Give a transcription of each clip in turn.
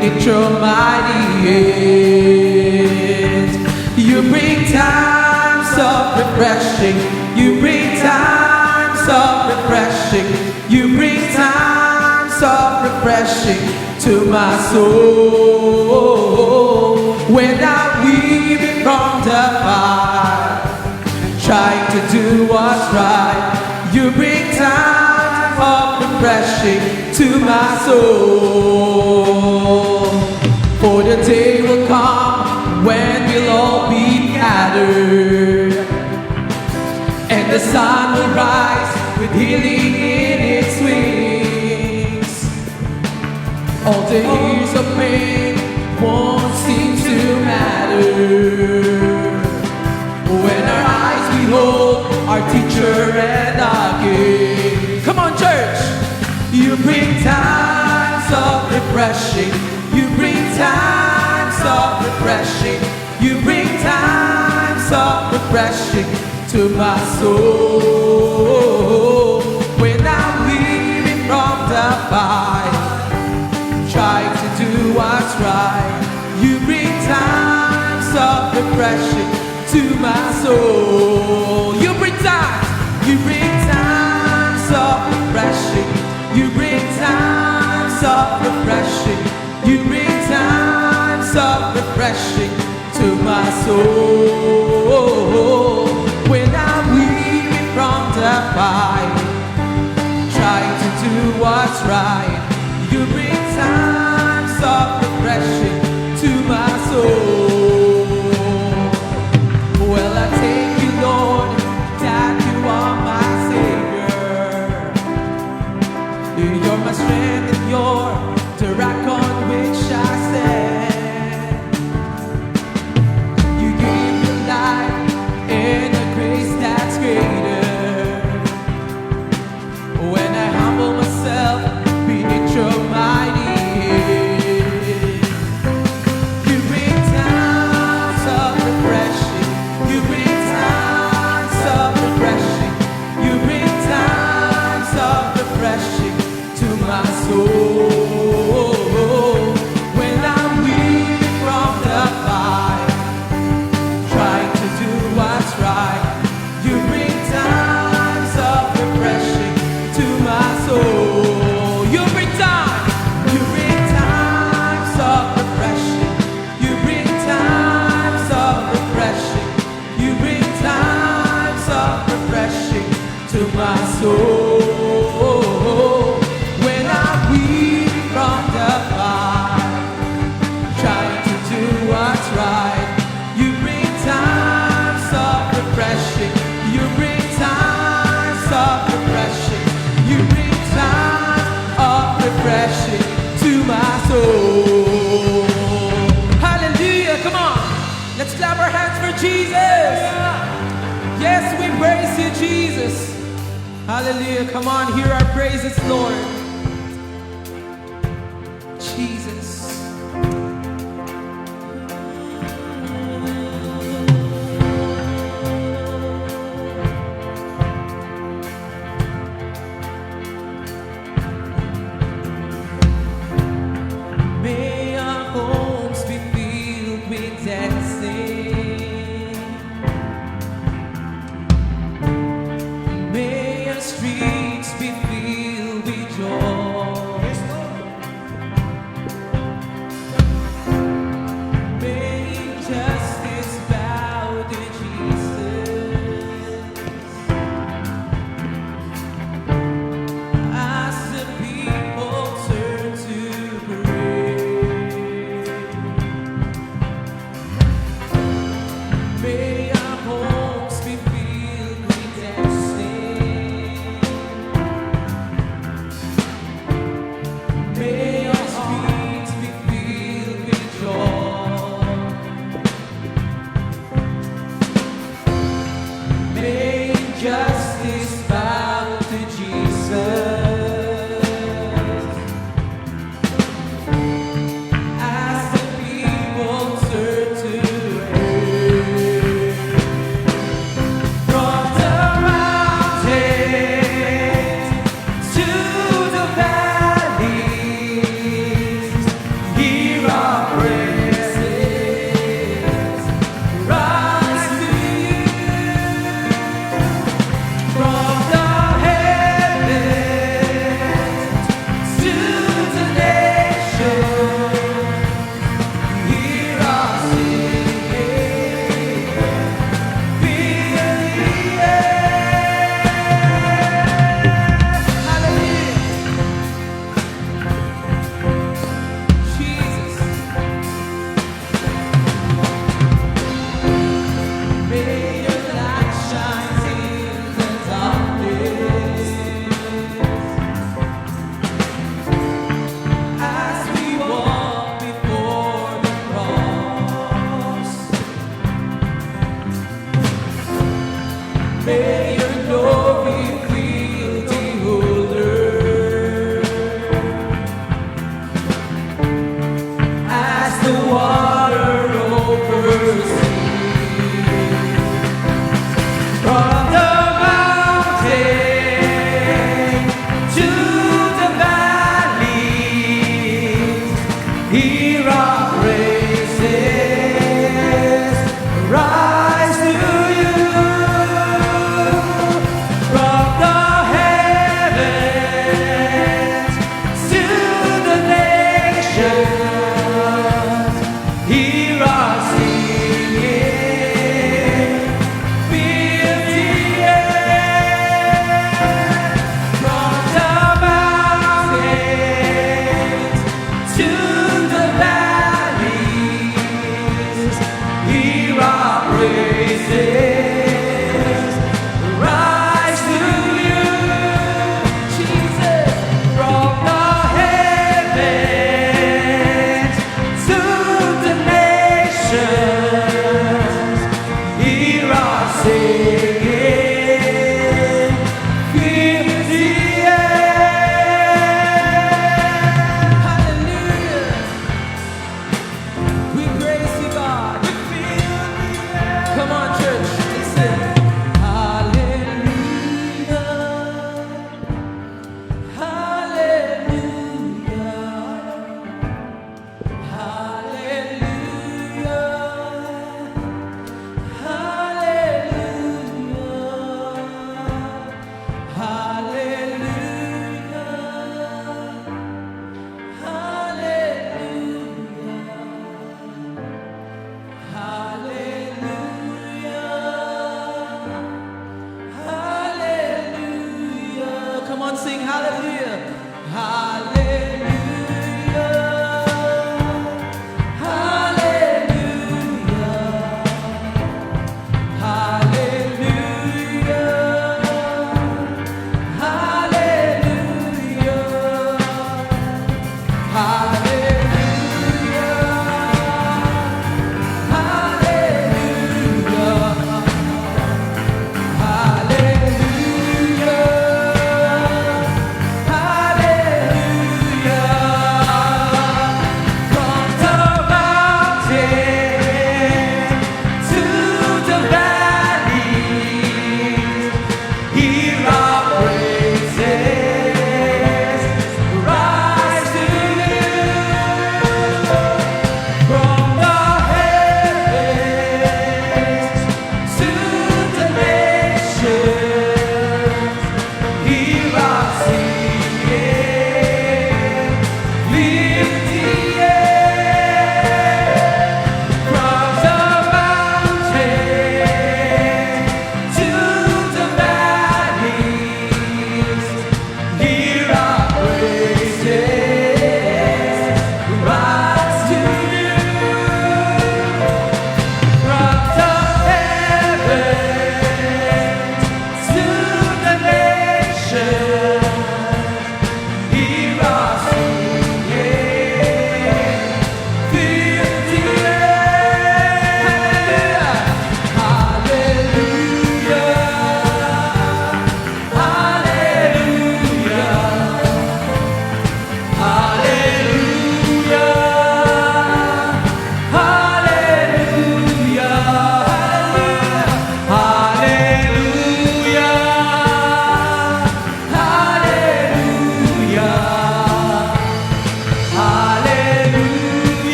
beneath your mighty hands. You bring times of refreshing. You bring times of refreshing. You bring times of refreshing to my soul. When I'm weary from the fire, trying to do what's right, you bring time of refreshing to my soul. For the day will come when we'll all be gathered, and the sun will rise with healing in its wings. All the years of pain won't seem to matter when our eyes behold our teacher and our King. Come on, church! You bring times of refreshing. You bring times of refreshing. You bring times of refreshing to my soul. When I'm weary from the fight, trying to do what's right, you bring times of refreshing to my soul. You bring times of refreshing. You bring times of refreshing. You bring times of refreshing to my soul. When I'm weary from the fight, trying to do what's right, you bring times of refreshing to my soul. Well, I thank you, Lord, that you are my Savior. You're my strength and you're the rock on which I stand. You give me life and a grace that's greater. When I humble myself beneath your mighty hand, you bring times of refreshing. You bring times of refreshing. You bring times of refreshing to my soul. When I'm weary from the fight, trying to do what's right, you bring times of refreshing to my soul. You bring times of refreshing. You bring times of refreshing. You bring times of refreshing to my soul. When I'm weary from the fight, trying to do what's right, you bring times of refreshing. You bring times of refreshing. You bring times of refreshing to my soul. Hallelujah! Come on, let's clap our hands for Jesus. Yes, we praise you, Jesus. Hallelujah! Come on, hear our praises, Lord. Jesus. May our homes be filled with dancing. May our streets be filled with joy.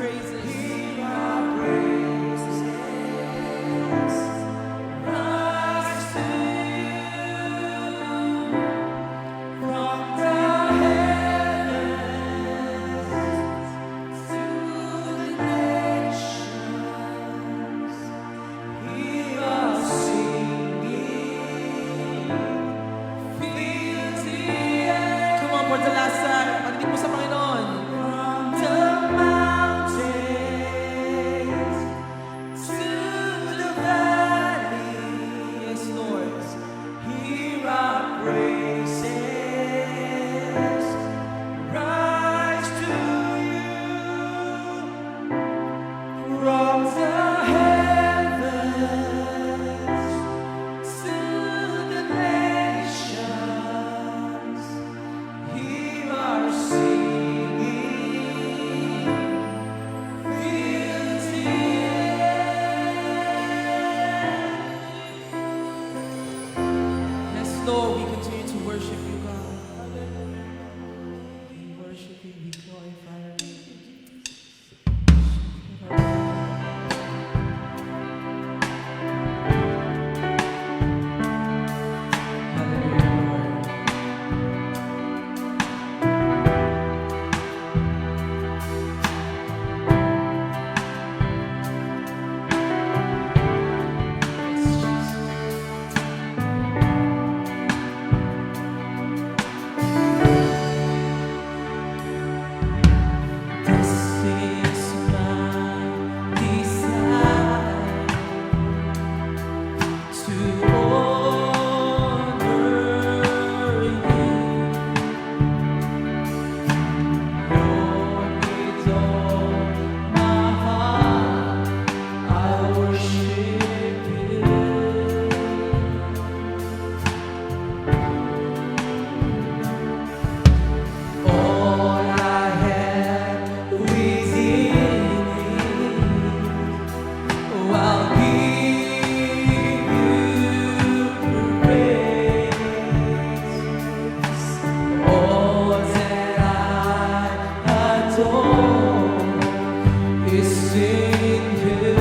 praises. Hear our praises. Rise to you from the heavens to the nations. Hear our singing. Feel the air. Come on, for the last time. Panitig mo sa Panginoon. From the mountains to the valley, Yes, Lord. hear our praises. Rise to you from the heavens to the nations. Hear our singing. Feel the Yes, Lord, we continue to worship you, God. We worship you, we glorify your name. Hallelujah, Lord. Yes, Jesus. This is my desire to honor you, Lord, with all my heart. I worship you. All I have within me, I'll give you praise. All that I adore is in you.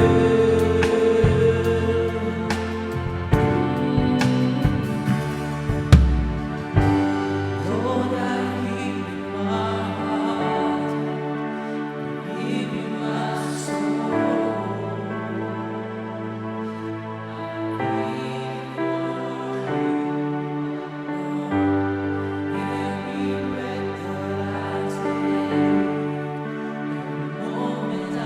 Lord, I give you my heart, give you my soul. I live for you, every breath that I take, every moment I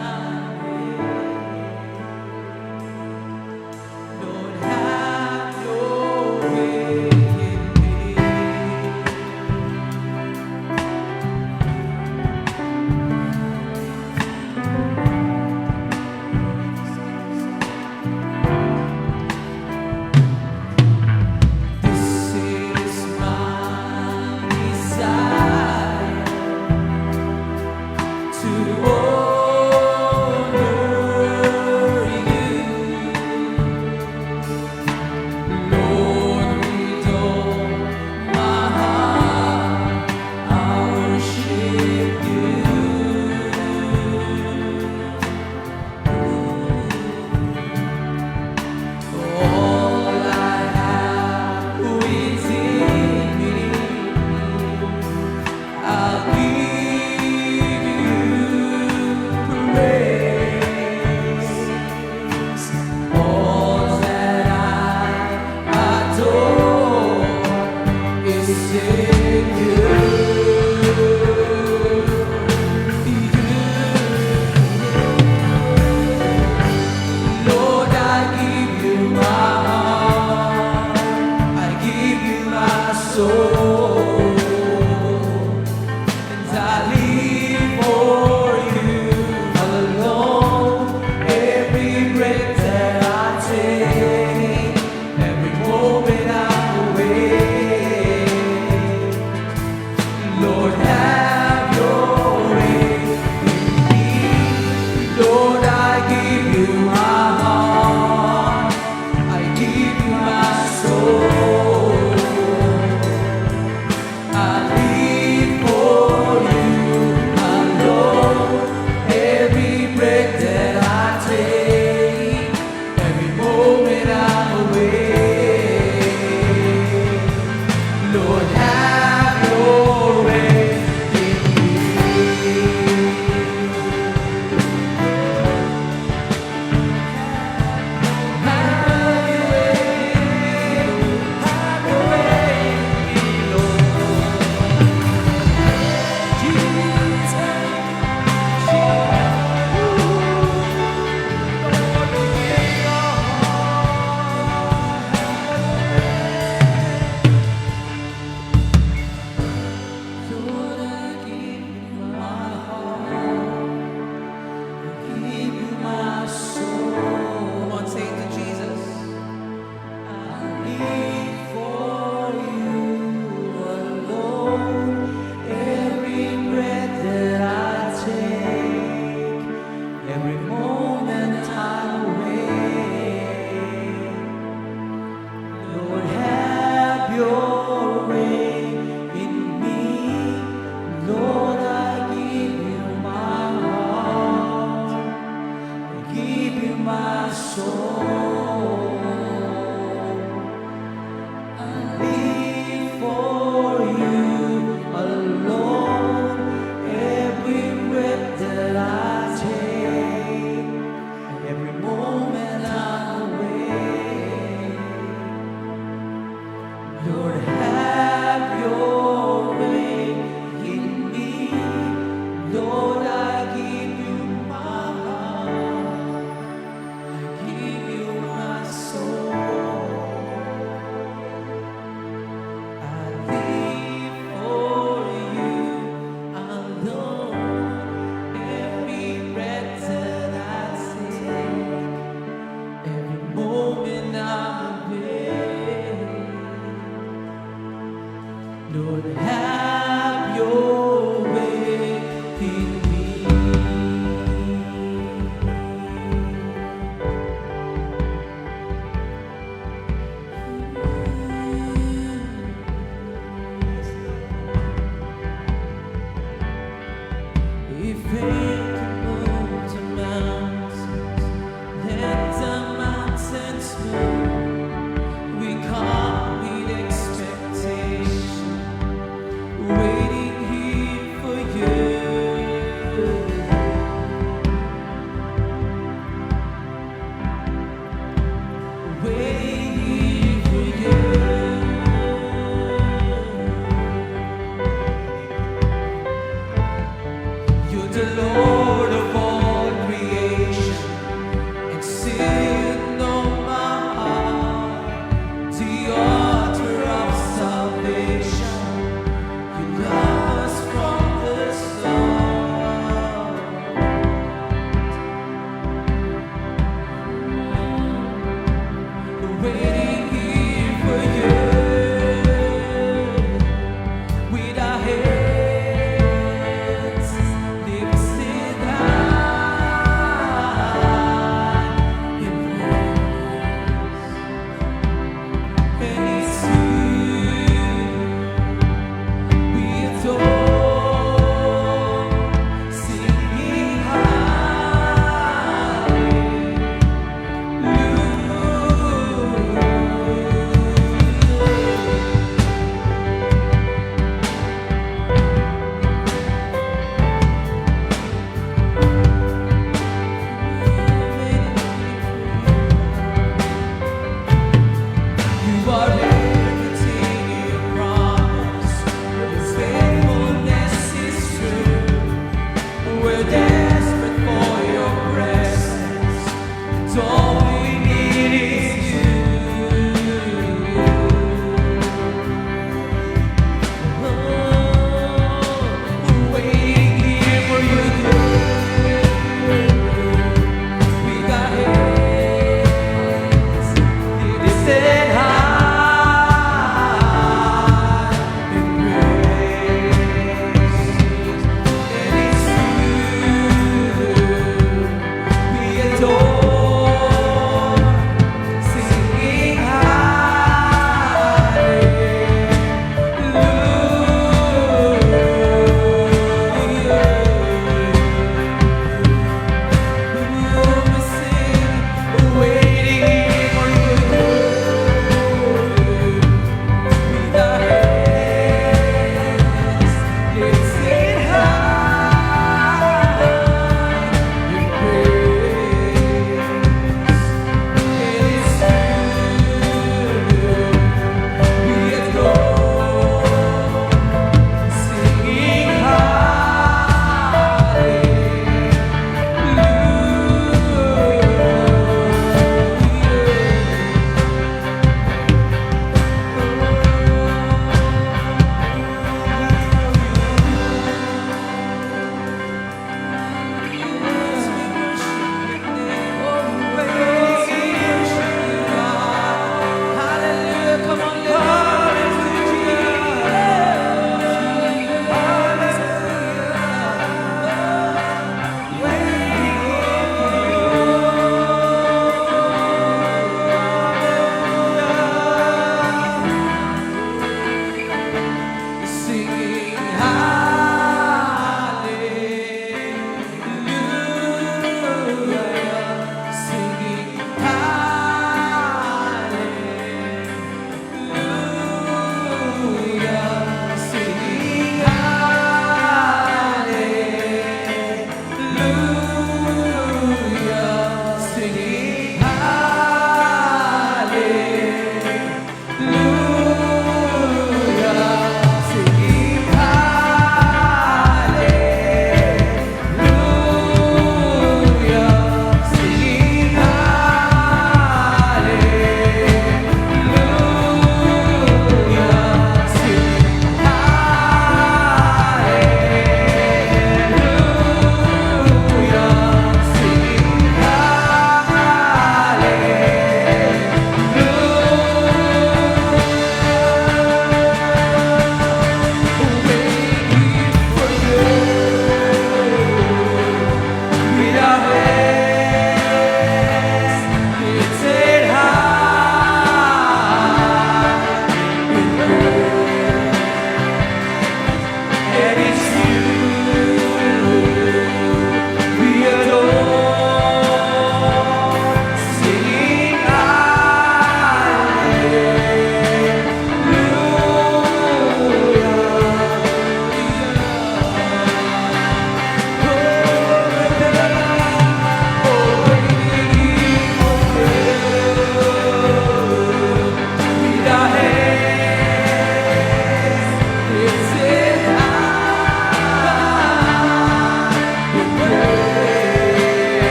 soul. I live for you alone. Every breath that I take, every moment I'm awake. Lord, have your way in me. Lord, I give you my heart. I give you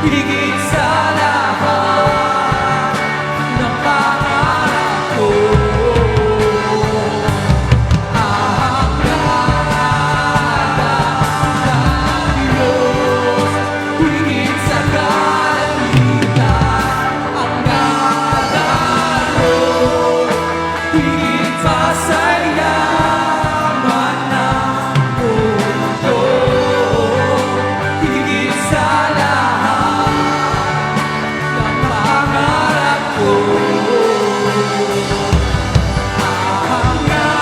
higit sa lahat ng pangarap ko. Ang ganda ng Diyos, higit sa kalangitan. Ang ganda roon, higit pa sa yaman ng mundo. Higit sa lahat ng pangarap ko. Ang ganda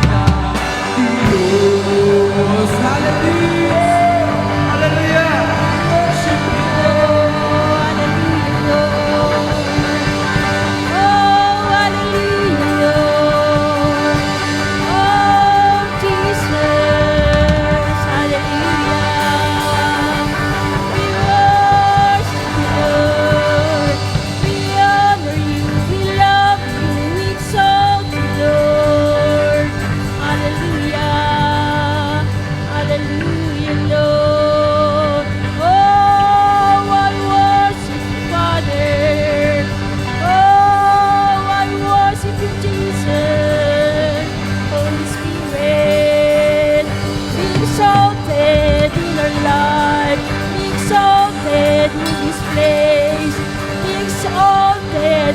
ng Diyos. Hallelujah! Hallelujah! Worship you, Lord.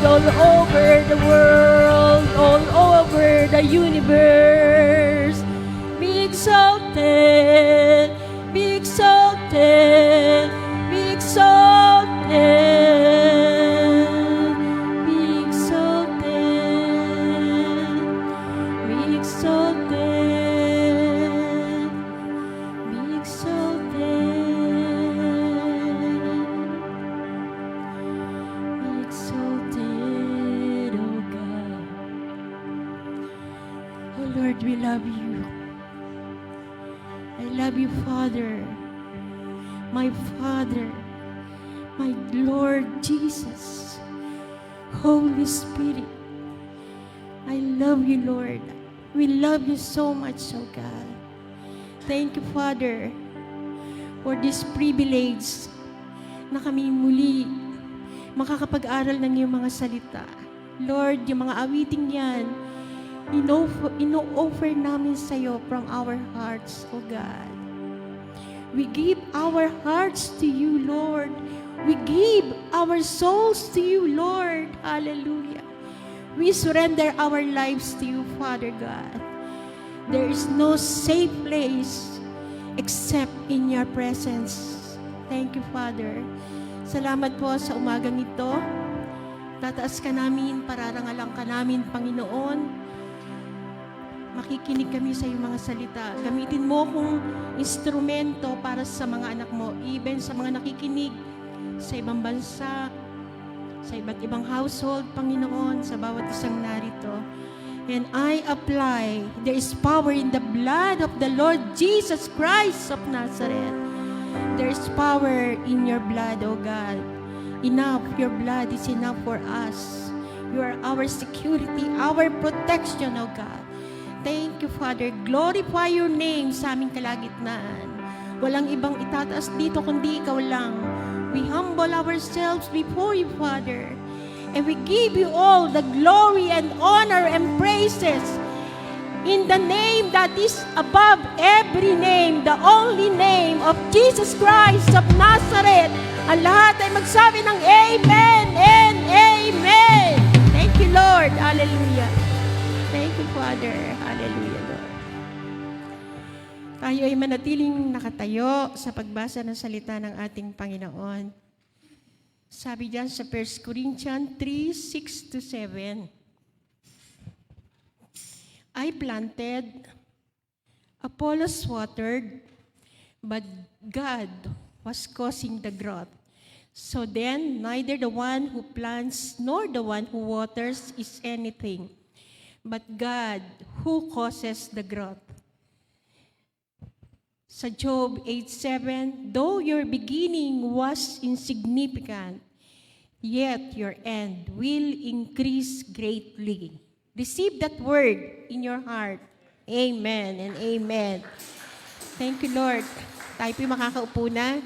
All over the world, all over the universe, be exalted, be exalted, be exalted, be exalted, be exalted, be exalted. Be exalted, oh God. Oh Lord, we love you. I love you, Father, my Father, my Lord Jesus, Holy Spirit. I love you, Lord. We love you so much, oh God. Thank you, Father, for this privilege na kami muli makakapag-aral ng iyong mga salita. Lord, yung mga awiting yan, ino-offer namin sa iyo from our hearts, O God. We give our hearts to you, Lord. We give our souls to you, Lord. Hallelujah. We surrender our lives to you, Father God. There is no safe place except in your presence. Thank you, Father. Salamat po sa umagang ito. Tataas ka namin, pararangalan ka namin, Panginoon. Makikinig kami sa iyong mga salita. Gamitin mo kung instrumento para sa mga anak mo, even sa mga nakikinig sa ibang bansa, sa iba't ibang household, Panginoon, sa bawat isang narito. And I apply, there is power in the blood of the Lord Jesus Christ of Nazareth. There is power in your blood, O God. Enough, your blood is enough for us. You are our security, our protection, O God. Thank you, Father. Glorify your name sa aming kalagitnaan. Walang ibang itataas dito kundi ikaw lang. We humble ourselves before you, Father. And we give you all the glory and honor and praises in the name that is above every name, the only name of Jesus Christ of Nazareth. Ang lahat ay magsabi ng Amen and Amen. Thank you, Lord. Hallelujah. Thank you, Father. Hallelujah, Lord. Tayo ay manatiling nakatayo sa pagbasa ng salita ng ating Panginoon. Sabi diyan sa 1 Corinthians 3:6-7, I planted, Apollos watered, but God was causing the growth. So then, neither the one who plants nor the one who waters is anything, but God who causes the growth. Sa Job 8:7, though your beginning was insignificant, yet your end will increase greatly. Receive that word in your heart. Amen and amen. Thank you, Lord. Tayo po'y makakaupo na.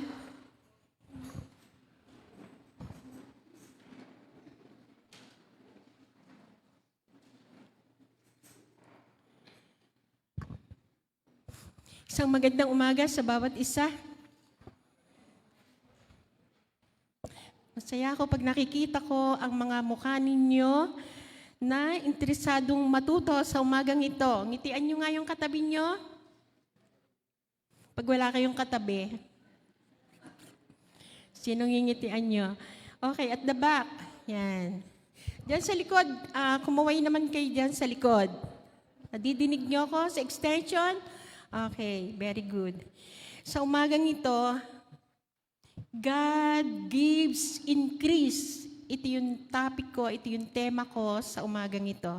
Isang magandang umaga sa bawat isa. Masaya ako pag nakikita ko ang mga mukha ninyo na interesadong matuto sa umagang ito. Ngitian nyo nga yung katabi nyo. Pag wala kayong katabi, sinong ngingitian nyo? Okay, at the back. Yan. Diyan sa likod, kumaway naman kayo diyan sa likod. Nadidinig nyo ako sa extension? Okay, very good. Sa umagang ito, God gives increase. Ito yung topic ko, ito yung tema ko sa umagang ito.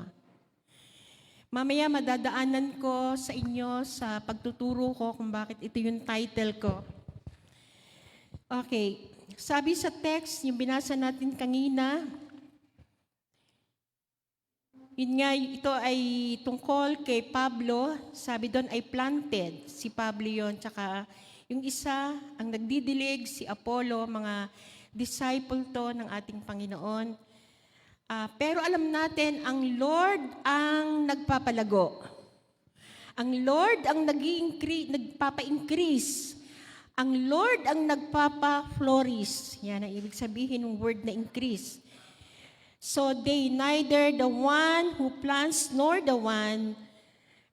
Mamaya madadaanan ko sa inyo sa pagtuturo ko kung bakit ito yung title ko. Okay, sabi sa text, yung binasa natin kanina, yun nga, ito ay tungkol kay Pablo. Sabi doon ay planted. Si Pablo yun. Tsaka yung isa, ang nagdidilig, si Apollo, mga disciple to ng ating Panginoon. Pero alam natin, ang Lord ang nagpapalago. Ang Lord ang nagpapa-increase. Ang Lord ang nagpapa-flourish. Yan ang ibig sabihin ng word na increase. So they neither the one who plants nor the one.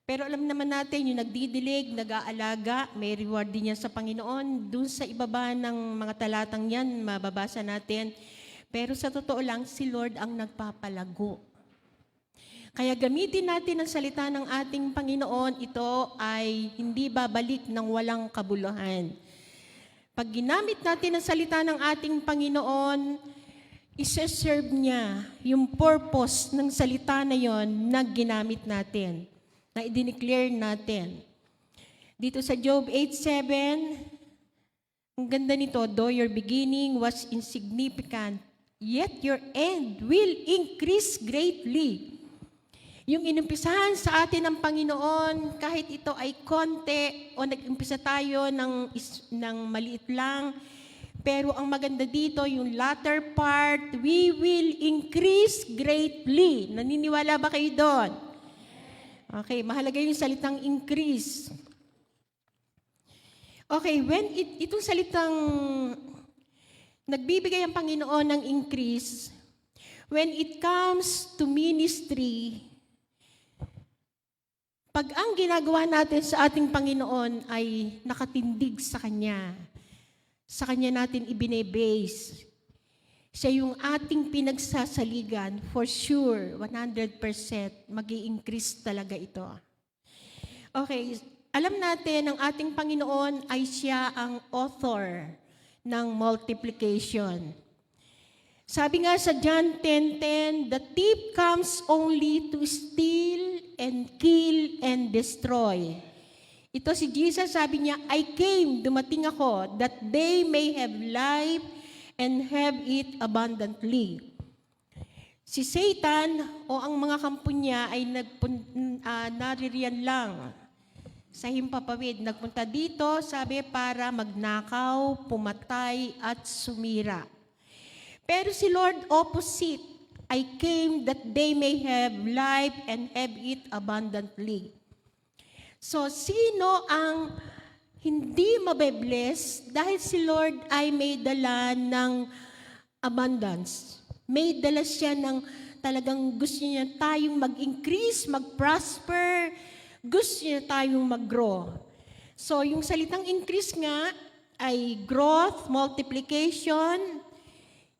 Pero alam naman natin, yung nagdidilig, nag-aalaga, may reward din yan sa Panginoon. Doon sa ibaba ng mga talatang yan, mababasa natin. Pero sa totoo lang, si Lord ang nagpapalago. Kaya gamitin natin ang salita ng ating Panginoon, ito ay hindi babalik ng walang kabuluhan. Pag ginamit natin ang salita ng ating Panginoon, isa-serve niya yung purpose ng salita na yon na ginamit natin, na i-declare natin. Dito sa Job 8:7, ang ganda nito, though your beginning was insignificant, yet your end will increase greatly. Yung inumpisahan sa atin ng Panginoon, kahit ito ay konti o nag-umpisa tayo ng maliit lang, pero ang maganda dito, yung latter part, we will increase greatly. Naniniwala ba kayo doon? Okay, mahalaga yung salitang increase. Okay, when itong salitang nagbibigay ang Panginoon ng increase, when it comes to ministry, pag ang ginagawa natin sa ating Panginoon ay nakatindig sa Kanya, sa Kanya natin ibine-base. Siya yung ating pinagsasaligan, for sure, 100% mag-i-increase talaga ito. Okay, alam natin, ang ating Panginoon ay siya ang author ng multiplication. Sabi nga sa John 10:10, the thief comes only to steal and kill and destroy. Ito si Jesus, sabi niya, I came, dumating ako, that they may have life and have it abundantly. Si Satan o ang mga kampo niya ay naririyan lang sa himpapawid. Nagpunta dito, sabi, para magnakaw, pumatay, at sumira. Pero si Lord opposite, I came that they may have life and have it abundantly. So, sino ang hindi mabe-bless dahil si Lord ay may dala ng abundance? May dala siya ng talagang gusto niya tayong mag-increase, mag-prosper, gusto niya tayong mag-grow. So, yung salitang increase nga ay growth, multiplication.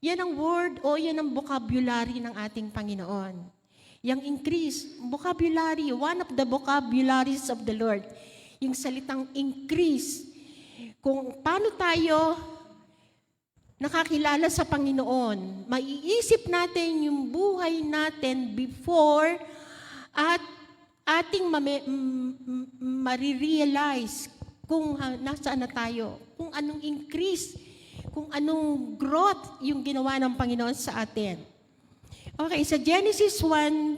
Yan ang word o yan ang vocabulary ng ating Panginoon. Yung increase, vocabulary, one of the vocabularies of the Lord. Yung salitang increase. Kung paano tayo nakakilala sa Panginoon, maiisip natin yung buhay natin before at ating marirealize kung nasaan na tayo, kung anong increase, kung anong growth yung ginawa ng Panginoon sa atin. Okay, sa Genesis 1:2,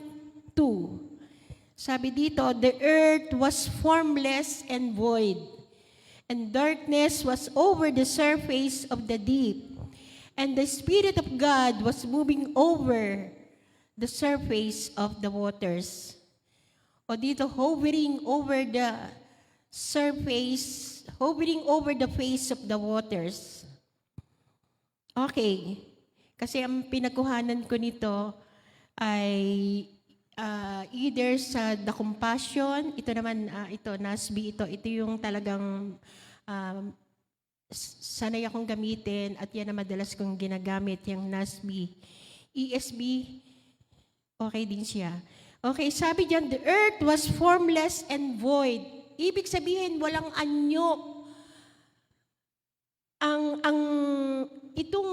sabi dito, the earth was formless and void, and darkness was over the surface of the deep, and the Spirit of God was moving over the surface of the waters. O dito, hovering over surface, hovering over the face of the waters. Okay. Kasi ang pinagkuhanan ko nito ay either sa The Compassion, ito naman, ito, NASB, ito yung talagang sanay akong gamitin at yan na madalas kong ginagamit, yung NASB. ESB, okay din siya. Okay, sabi diyan, the earth was formless and void. Ibig sabihin, walang anyo. Itong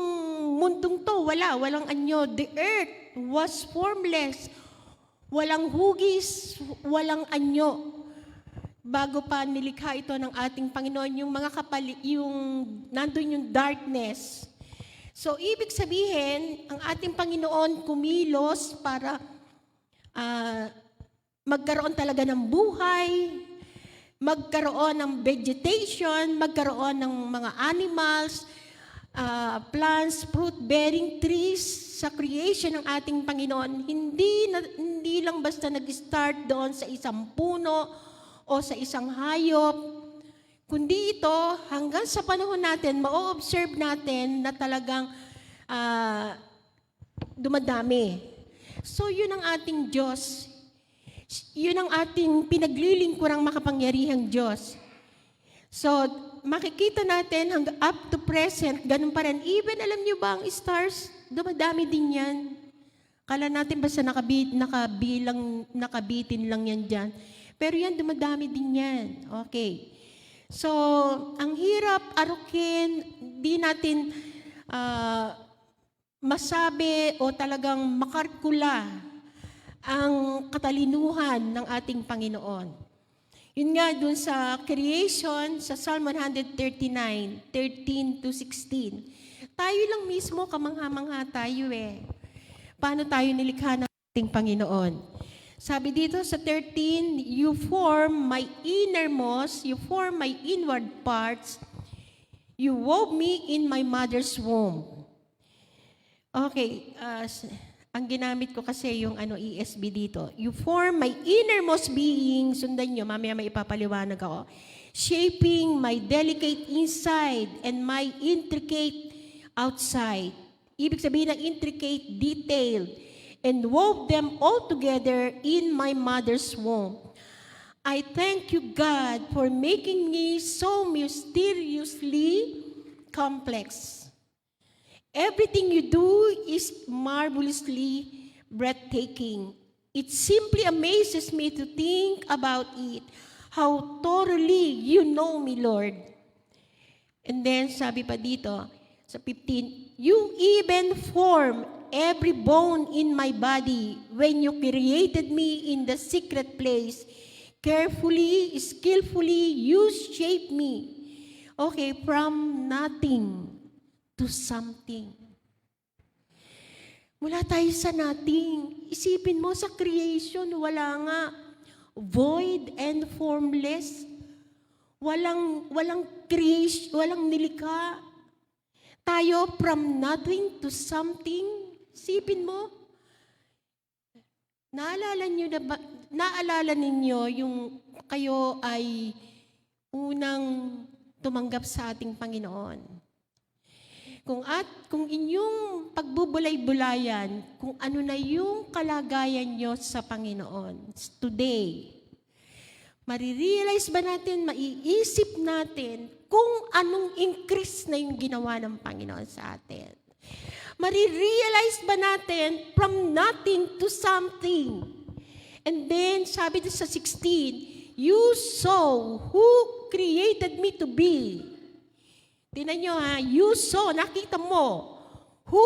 mundong to, walang anyo. The earth was formless. Walang hugis, walang anyo. Bago pa nilikha ito ng ating Panginoon, yung mga nandun yung darkness. So, ibig sabihin, ang ating Panginoon kumilos para magkaroon talaga ng buhay, magkaroon ng vegetation, magkaroon ng mga animals, plants, fruit-bearing trees sa creation ng ating Panginoon. Hindi lang basta nag-start doon sa isang puno o sa isang hayop, kundi ito hanggang sa panahon natin, ma-observe natin na talagang dumadami. So yun ang ating Diyos. Yun ang ating pinaglilingkurang makapangyarihang Diyos. So, makikita natin hanggang up to present, ganun pa rin. Even, alam niyo ba, ang stars, dumadami din yan. Kala natin basta nakabitin lang yan dyan. Pero yan, dumadami din yan. Okay. So, ang hirap arukin, di natin masabi o talagang makalkula ang katalinuhan ng ating Panginoon. Yun nga dun sa creation, sa Psalm 139, 13 to 16. Tayo lang mismo, kamangha-mangha tayo eh. Paano tayo nilikha ng ating Panginoon? Sabi dito sa 13, you form my innermost, you form my inward parts, you wove me in my mother's womb. Okay, ang ginamit ko kasi yung ESB dito. You form my innermost being, sundan nyo, mamaya may ipapaliwanag ako, shaping my delicate inside and my intricate outside. Ibig sabihin ng intricate, detailed, and wove them all together in my mother's womb. I thank you, God, for making me so mysteriously complex. Everything you do is marvelously breathtaking. It simply amazes me to think about it, how thoroughly you know me, Lord. And then sabi pa dito, sa 15, you even form every bone in my body when you created me in the secret place. Carefully, skillfully, you shaped me. Okay, from nothing to something. Mula tayo sa nothing. Isipin mo sa creation, wala nga. Void and formless. Walang creation, walang nilikha. Tayo from nothing to something. Isipin mo. Naalala ninyo yung kayo ay unang tumanggap sa ating Panginoon. Kung inyong pagbubulay-bulayan, kung ano na yung kalagayan nyo sa Panginoon today, marirealize ba natin, maiisip natin kung anong increase na yung ginawa ng Panginoon sa atin? Marirealize ba natin from nothing to something? And then, sabi sa 16, you saw who created me to be. Tingnan nyo ha, you saw, nakita mo, who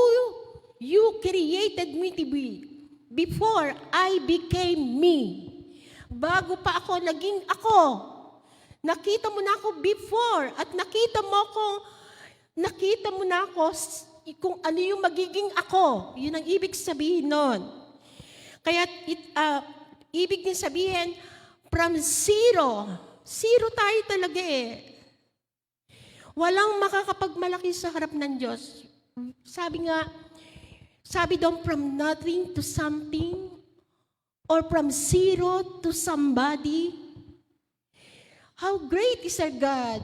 you created me to be before I became me. Bago pa ako, naging ako. Nakita mo na ako before at nakita mo na ako kung ano yung magiging ako. Yun ang ibig sabihin nun. Kaya ibig din sabihin, from zero. Zero tayo talaga eh. Walang makakapagmalaki sa harap ng Diyos. Sabi doon, from nothing to something, or from zero to somebody. How great is our God?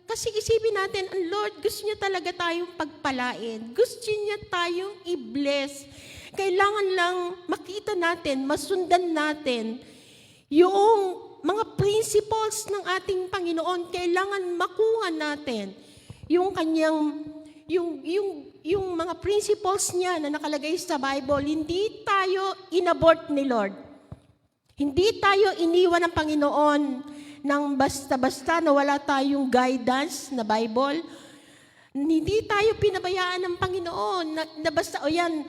Kasi isipin natin, ang Lord, gusto niya talaga tayong pagpalain. Gusto niya tayong i-bless. Kailangan lang makita natin, masundan natin yung mga principles ng ating Panginoon. Kailangan makuha natin yung kanyang, yung mga principles niya na nakalagay sa Bible. Hindi tayo inabort ni Lord. Hindi tayo iniwan ng Panginoon nang basta-basta na wala tayong guidance na Bible. Hindi tayo pinabayaan ng Panginoon na basta, o yan,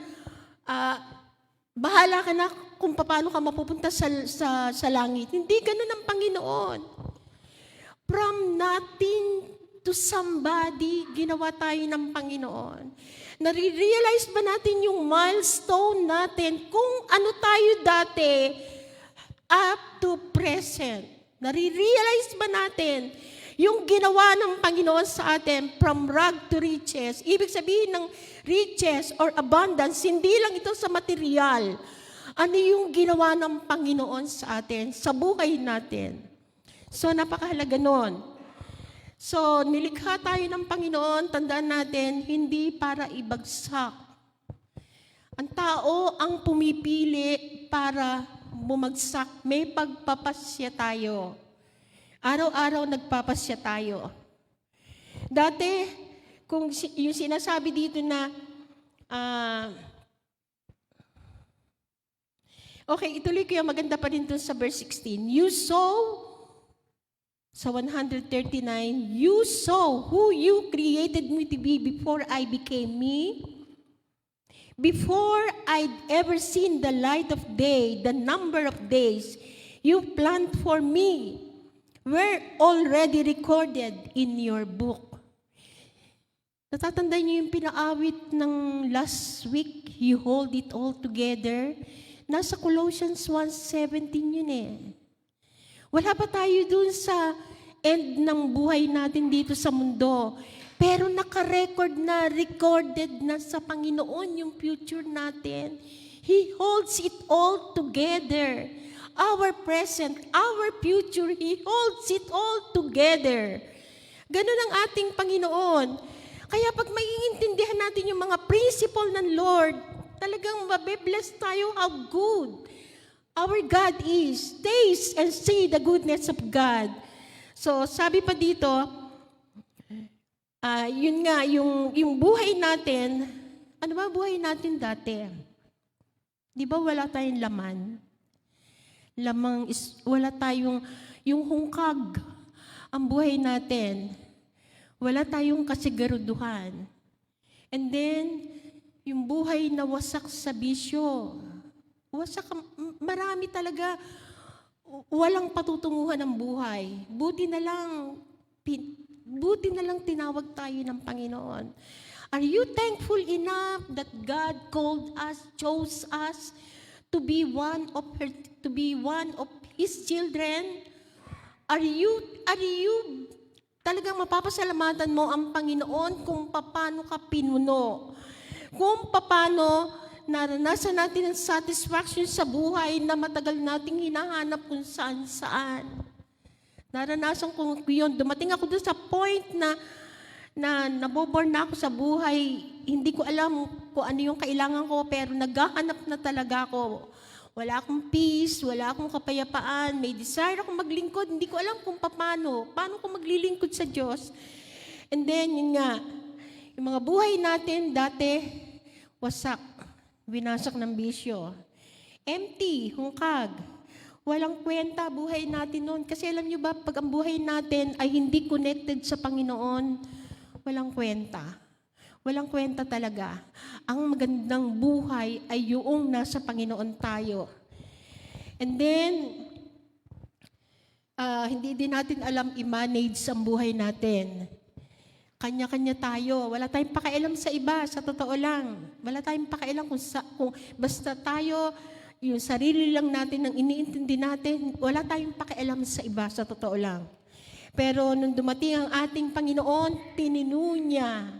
bahala ka na kung paano ka mapupunta sa langit. Hindi ganun ang Panginoon. From nothing to somebody, ginawa tayo ng Panginoon. Nare-realize ba natin yung milestone natin kung ano tayo dati up to present? Nare-realize ba natin yung ginawa ng Panginoon sa atin from rag to riches? Ibig sabihin ng riches or abundance, hindi lang ito sa material. Ano yung ginawa ng Panginoon sa atin, sa buhay natin? So, napakahalaga nun. So, nilikha tayo ng Panginoon, tandaan natin, hindi para ibagsak. Ang tao ang pumipili para bumagsak. May pagpapasya tayo. Araw-araw nagpapasya tayo. Dati, kung yung sinasabi dito na, okay, ituloy ko yung maganda pa rin dun sa verse 16. You saw, sa 139, you saw who you created me to be before I became me. Before I'd ever seen the light of day, the number of days you planned for me were already recorded in your book. Natatandaan niyo yung pinaawit ng last week, you hold it all together? Nasa Colossians 1:17 yun eh. Wala pa tayo dun sa end ng buhay natin dito sa mundo. Pero naka-record na, recorded na sa Panginoon yung future natin. He holds it all together. Our present, our future, He holds it all together. Ganun ang ating Panginoon. Kaya pag maiintindihan natin yung mga principle ng Lord, talagang mabibless tayo how good our God is. Taste and see the goodness of God. So, sabi pa dito, yun nga, yung buhay natin, ano ba buhay natin dati? Di ba wala tayong laman? Wala tayong, yung hungkag, ang buhay natin. Wala tayong kasiguruduhan. And then, yung buhay na wasak sa bisyo. Marami talaga, walang patutunguhan ng buhay. Buti na lang tinawag tayo ng Panginoon. Are you thankful enough that God called us, chose us to be one of His children? Are you talagang mapapasalamatan mo ang Panginoon kung paano ka pinuno? Kung paano naranasan natin ang satisfaction sa buhay na matagal nating hinahanap kung saan-saan. Naranasan ko yun. Dumating ako doon sa point na naboborn na ako sa buhay. Hindi ko alam kung ano yung kailangan ko, pero naghahanap na talaga ako. Wala akong peace, wala akong kapayapaan, may desire akong maglingkod, hindi ko alam kung paano ko maglilingkod sa Diyos. And then, yun nga, yung mga buhay natin dati, wasak, winasak ng bisyo. Empty, hungkag. Walang kwenta buhay natin noon. Kasi alam nyo ba, pag ang buhay natin ay hindi connected sa Panginoon, walang kwenta. Walang kwenta talaga. Ang magandang buhay ay yung nasa Panginoon tayo. And then, hindi din natin alam i-manage ang buhay natin. Kanya-kanya tayo. Wala tayong pakialam sa iba, sa totoo lang. Wala tayong pakialam kung basta tayo, yung sarili lang natin, ang iniintindi natin, wala tayong pakialam sa iba, sa totoo lang. Pero nung dumating ang ating Panginoon, pinuno niya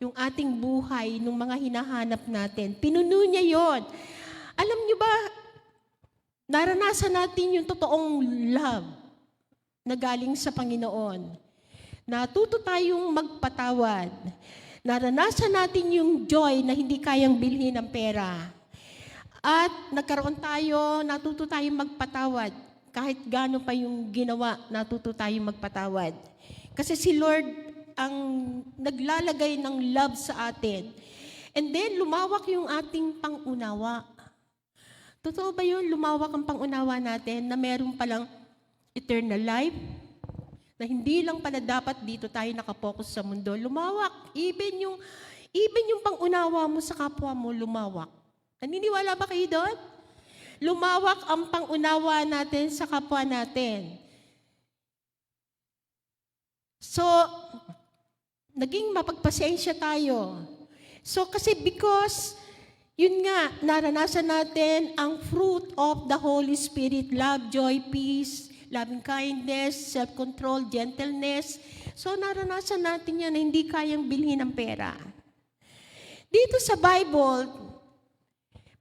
yung ating buhay nung mga hinahanap natin. Pinuno niya yon. Alam niyo ba, naranasan natin yung totoong love. na galing sa Panginoon. Natuto tayong magpatawad. Naranasan natin yung joy na hindi kayang bilhin ng pera. At natuto tayong magpatawad. Kahit gaano pa yung ginawa, natuto tayong magpatawad. Kasi si Lord ang naglalagay ng love sa atin. And then, lumawak yung ating pangunawa. Totoo ba yun? Lumawak ang pangunawa natin na meron palang eternal life, na hindi lang pala dapat dito tayo nakapokus sa mundo. Lumawak. Even yung pangunawa mo sa kapwa mo, lumawak. Naniniwala ba kayo doon? Lumawak ang pangunawa natin sa kapwa natin. So, naging mapagpasensya tayo. So, kasi because, yun nga, naranasan natin ang fruit of the Holy Spirit, love, joy, peace, loving kindness, self-control, gentleness. So, naranasan natin yan na hindi kayang bilhin ng pera. Dito sa Bible,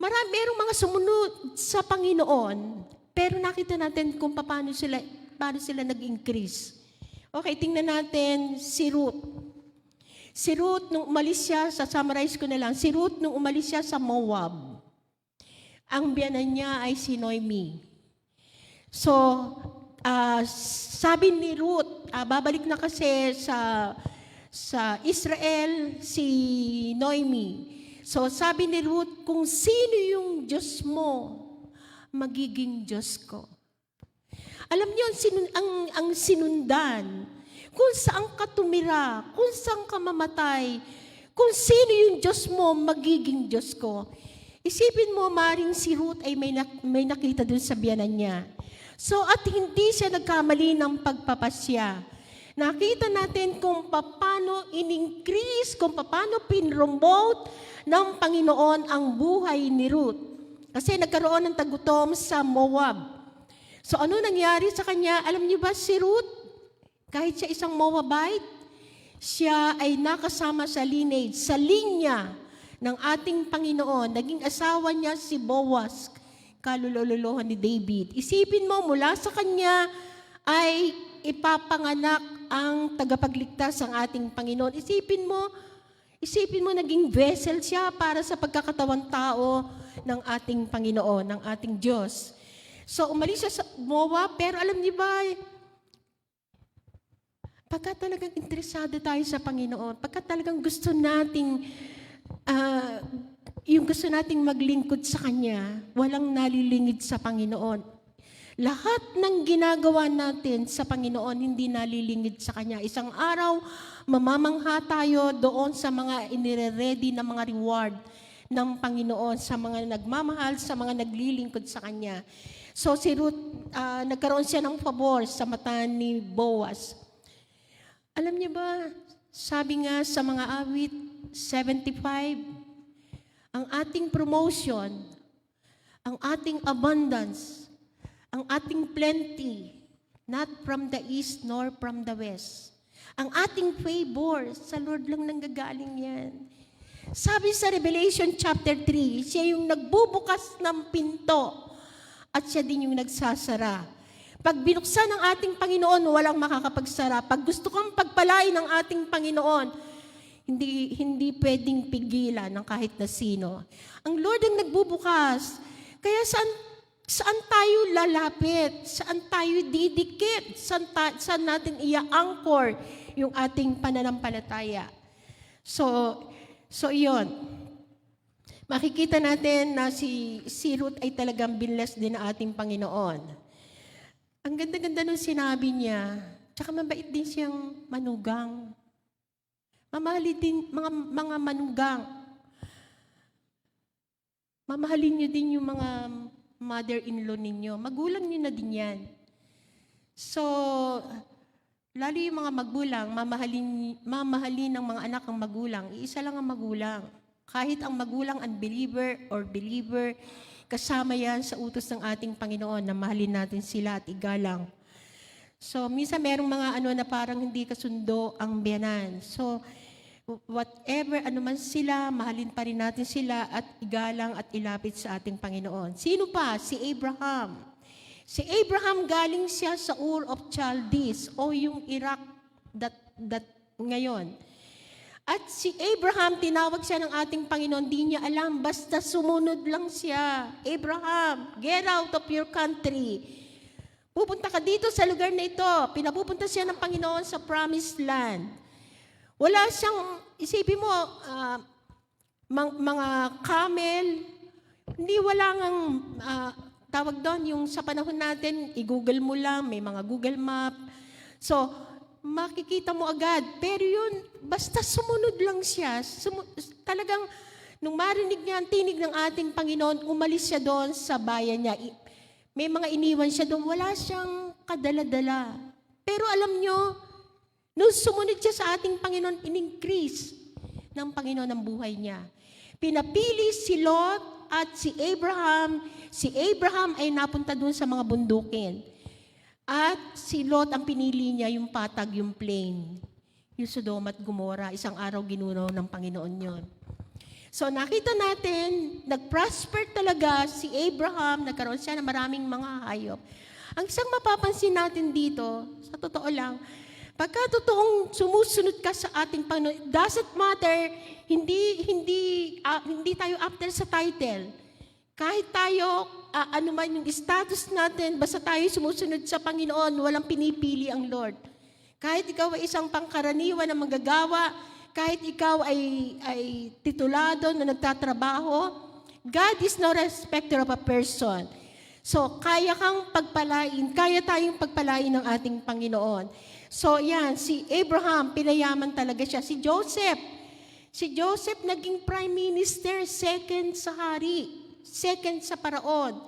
merong mga sumunod sa Panginoon, pero nakita natin kung paano sila nag-increase. Okay, tingnan natin si Ruth. Si Ruth, nung umalis siya, summarize ko na lang, si Ruth, nung umalis siya sa Moab, ang biyanan niya ay si Noemi. So, sabi ni Ruth, babalik na kasi sa Israel si Noemi. So, sabi ni Ruth, kung sino yung Diyos mo, magiging Diyos ko. Alam niyo, ang sinundan, kung saan ka tumira, kung saan ka mamatay, kung sino yung Diyos mo, magiging Diyos ko. Isipin mo, maring si Ruth ay may nakita dun sa biyanan niya. So, at hindi siya nagkamali ng pagpapasya. Nakita natin kung paano in-increase, kung paano pinromote ng Panginoon ang buhay ni Ruth. Kasi nagkaroon ng tagutom sa Moab. So, ano nangyari sa kanya? Alam niyo ba si Ruth? Kahit siya isang Moabite, siya ay nakasama sa lineage, sa linya ng ating Panginoon. Naging asawa niya si Boaz, kalululuhan ni David. Isipin mo, mula sa kanya ay ipapanganak ang tagapagligtas ng ating Panginoon. Isipin mo naging vessel siya para sa pagkakatawang tao ng ating Panginoon, ng ating Diyos. So, umalis siya sa Moab, pero alam niyo ba, pagka talagang interesado tayo sa Panginoon, pagka talagang gusto nating maglingkod sa Kanya, walang nalilingid sa Panginoon. Lahat ng ginagawa natin sa Panginoon, hindi nalilingid sa Kanya. Isang araw, mamamangha tayo doon sa mga inire-ready na mga reward ng Panginoon, sa mga nagmamahal, sa mga naglilingkod sa Kanya. So si Ruth, nagkaroon siya ng pabor sa mata ni Boaz. Alam niyo ba, sabi nga sa mga awit 75, ang ating promotion, ang ating abundance, ang ating plenty, not from the east nor from the west. Ang ating favor, sa Lord lang nanggagaling yan. Sabi sa Revelation chapter 3, siya yung nagbubukas ng pinto at siya din yung nagsasara. Pag binuksan ng ating Panginoon, walang makakapagsara. Pag gusto kang pagpalain ng ating Panginoon, hindi pwedeng pigilan ng kahit na sino. Ang Lord ang nagbubukas. Kaya saan tayo lalapit? Saan tayo didikit? Saan natin i-anchor yung ating pananampalataya? So iyon. Makikita natin na si Ruth ay talagang binless din ng ating Panginoon. Ang ganda-ganda nung sinabi niya, tsaka mabait din siyang manugang. Mamahalin din, mga manugang. Mamahalin niyo din yung mga mother-in-law ninyo. Magulang niyo na din yan. So, lalo yung mga magulang, mamahalin ng mga anak ang magulang. Iisa lang ang magulang. Kahit ang magulang unbeliever or believer, kasama yan sa utos ng ating Panginoon na mahalin natin sila at igalang. So, minsan merong mga na parang hindi kasundo ang biyanan. So, whatever, man sila, mahalin pa rin natin sila at igalang at ilapit sa ating Panginoon. Sino pa? Si Abraham. Si Abraham galing siya sa Ur of Chaldees o yung Iraq that ngayon. At si Abraham, tinawag siya ng ating Panginoon, di niya alam, basta sumunod lang siya. Abraham, get out of your country. Pupunta ka dito sa lugar na ito. Pinapupunta siya ng Panginoon sa promised land. Wala siyang, isipin mo, mga camel, hindi wala ngang, tawag doon, yung sa panahon natin, i-google mo lang, may mga Google Map. So, makikita mo agad. Pero yun, basta sumunod lang siya. Talagang, nung marinig niya ang tinig ng ating Panginoon, umalis siya doon sa bayan niya. May mga iniwan siya doon, wala siyang kadala-dala. Pero alam nyo, nung sumunod siya sa ating Panginoon, in-increase ng Panginoon ang buhay niya. Pinapili si Lot at si Abraham. Si Abraham ay napunta doon sa mga bundukin. At si Lot ang pinili niya, yung patag, yung plain. Yung Sodom at Gomorrah, isang araw ginunaw ng Panginoon yon. So nakita natin, nag-prosper talaga si Abraham, nagkaroon siya ng maraming mga hayop. Ang isang mapapansin natin dito, sa totoo lang, pagka totoong sumusunod ka sa ating Panginoon, doesn't matter, hindi tayo after sa title. Kahit tayo, ano man yung status natin, basta tayo sumusunod sa Panginoon, walang pinipili ang Lord. Kahit ikaw ay isang pangkaraniwan na manggagawa, kahit ikaw ay titulado na nagtatrabaho, God is no respecter of a person. So, kaya kang pagpalain, kaya tayong pagpalain ng ating Panginoon. So, yan, si Abraham, pinayaman talaga siya. Si Joseph naging prime minister, second sa hari, second sa paraon.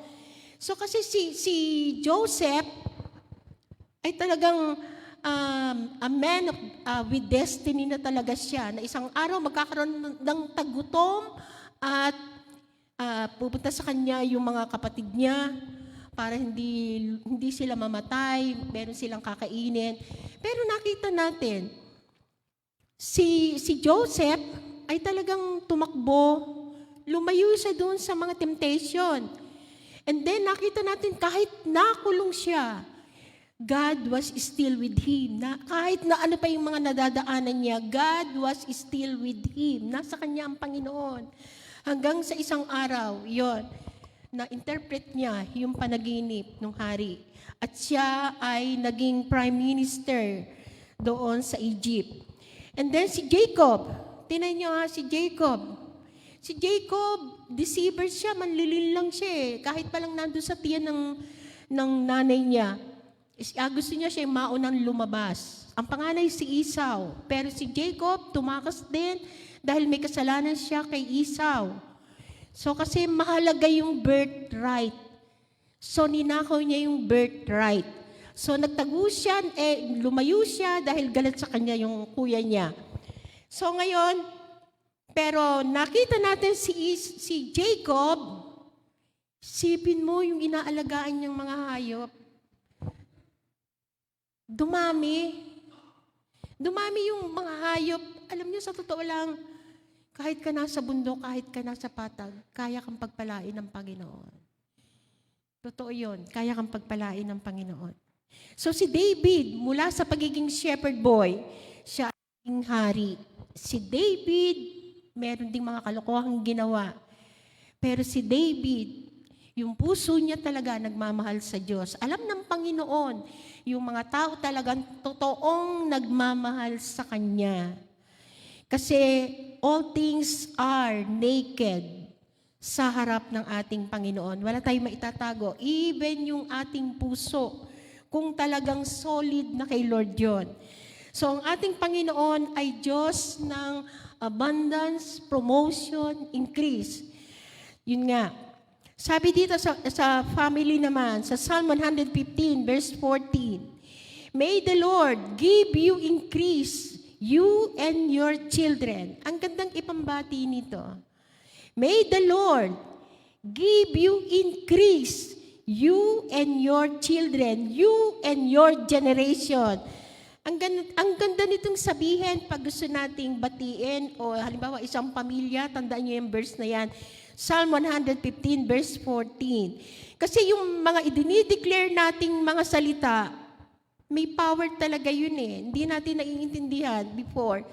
So, kasi si Joseph ay talagang a man with destiny na talaga siya, na isang araw magkakaroon ng tagutom at pupunta sa kanya yung mga kapatid niya para hindi sila mamatay, meron silang kakainin. Pero nakita natin, si Joseph ay talagang tumakbo, lumayo siya doon sa mga temptation. And then nakita natin kahit nakulong siya, God was still with him. Kahit na ano pa yung mga nadadaanan niya, God was still with him. Nasa kanya ang Panginoon. Hanggang sa isang araw, yon, na-interpret niya yung panaginip ng hari. At siya ay naging prime minister doon sa Egypt. And then si Jacob, tinan niyo si Jacob. Si Jacob, deceiver siya, manlilin lang siya eh. Kahit palang nandun sa tiyan ng nanay niya, gusto niya siya maunang lumabas. Ang panganay si Esau, pero si Jacob tumakas din dahil may kasalanan siya kay Esau. So kasi mahalaga yung birthright. So ninakaw niya yung birthright. So nagtago siya, lumayo siya dahil galit sa kanya yung kuya niya. So ngayon, pero nakita natin si Jacob, sipin mo yung inaalagaan niyang mga hayop. Dumami yung mga hayop. Alam niyo, sa totoo lang, kahit ka nasa bundok, kahit ka nasa patag, kaya kang pagpalain ng Panginoon. Totoo yun, kaya kang pagpalain ng Panginoon. So si David, mula sa pagiging shepherd boy, siya ang hari. Si David, meron ding mga kalokohang ginawa. Pero si David, yung puso niya talaga nagmamahal sa Diyos. Alam ng Panginoon, yung mga tao talagang totoong nagmamahal sa Kanya. Kasi all things are naked sa harap ng ating Panginoon. Wala tayong maitatago. Even yung ating puso, kung talagang solid na kay Lord yon. So ang ating Panginoon ay Diyos ng abundance, promotion, increase. Yun nga. Sabi dito sa family naman, sa Psalm 115, verse 14, May the Lord give you increase, you and your children. Ang gandang ipambati nito. May the Lord give you increase, you and your children, you and your generation. Ang ganda nitong sabihin pag gusto nating batiin o halimbawa isang pamilya, tandaan niyo yung verse na yan. Psalm 115 verse 14. Kasi yung mga idinideclare nating mga salita, may power talaga yun eh. Hindi natin naiintindihan before.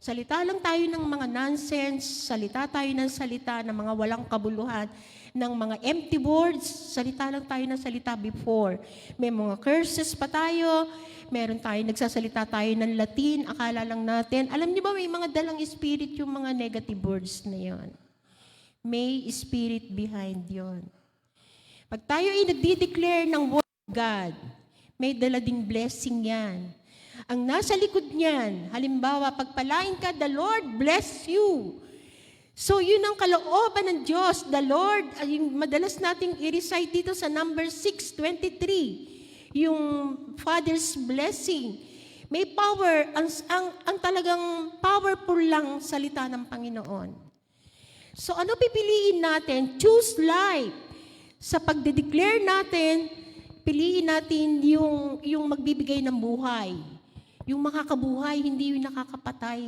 Salita lang tayo ng mga nonsense, salita tayo ng salita ng mga walang kabuluhan, ng mga empty words, salita lang tayo ng salita before. May mga curses pa tayo, meron tayo, nagsasalita tayo ng Latin, akala lang natin. Alam niyo ba may mga dalang spirit yung mga negative words na yon. May spirit behind yon. Pag tayo ay nagdi-declare ng word of God, may dala ding blessing yan. Ang nasa likod niyan, halimbawa, pagpalain ka, the Lord bless you. So, yun ang kalooban ng Diyos. The Lord, yung madalas nating i-recite dito sa number 6:23, yung Father's blessing. May power, ang talagang powerful lang salita ng Panginoon. So, ano pipiliin natin? Choose life. Sa pagde-declare natin, piliin natin yung magbibigay ng buhay. Yung makakabuhay, hindi yung nakakapatay.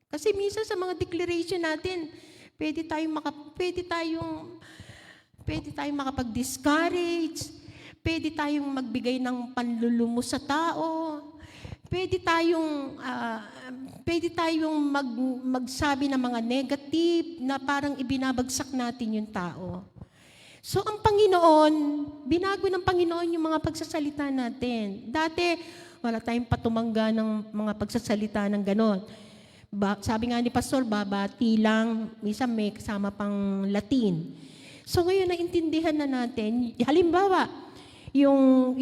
Kasi minsan sa mga declaration natin, pwede tayong makapag-discourage, pwede tayong magbigay ng panlulumo sa tao, pwede tayong magsabi ng mga negative na parang ibinabagsak natin yung tao. So ang Panginoon, binago ng Panginoon yung mga pagsasalita natin. Dati, wala tayong patumangga ng mga pagsasalita ng ganon. Sabi nga ni Pastor, babati lang, minsan may kasama pang Latin. So ngayon, naintindihan na natin. Halimbawa, yung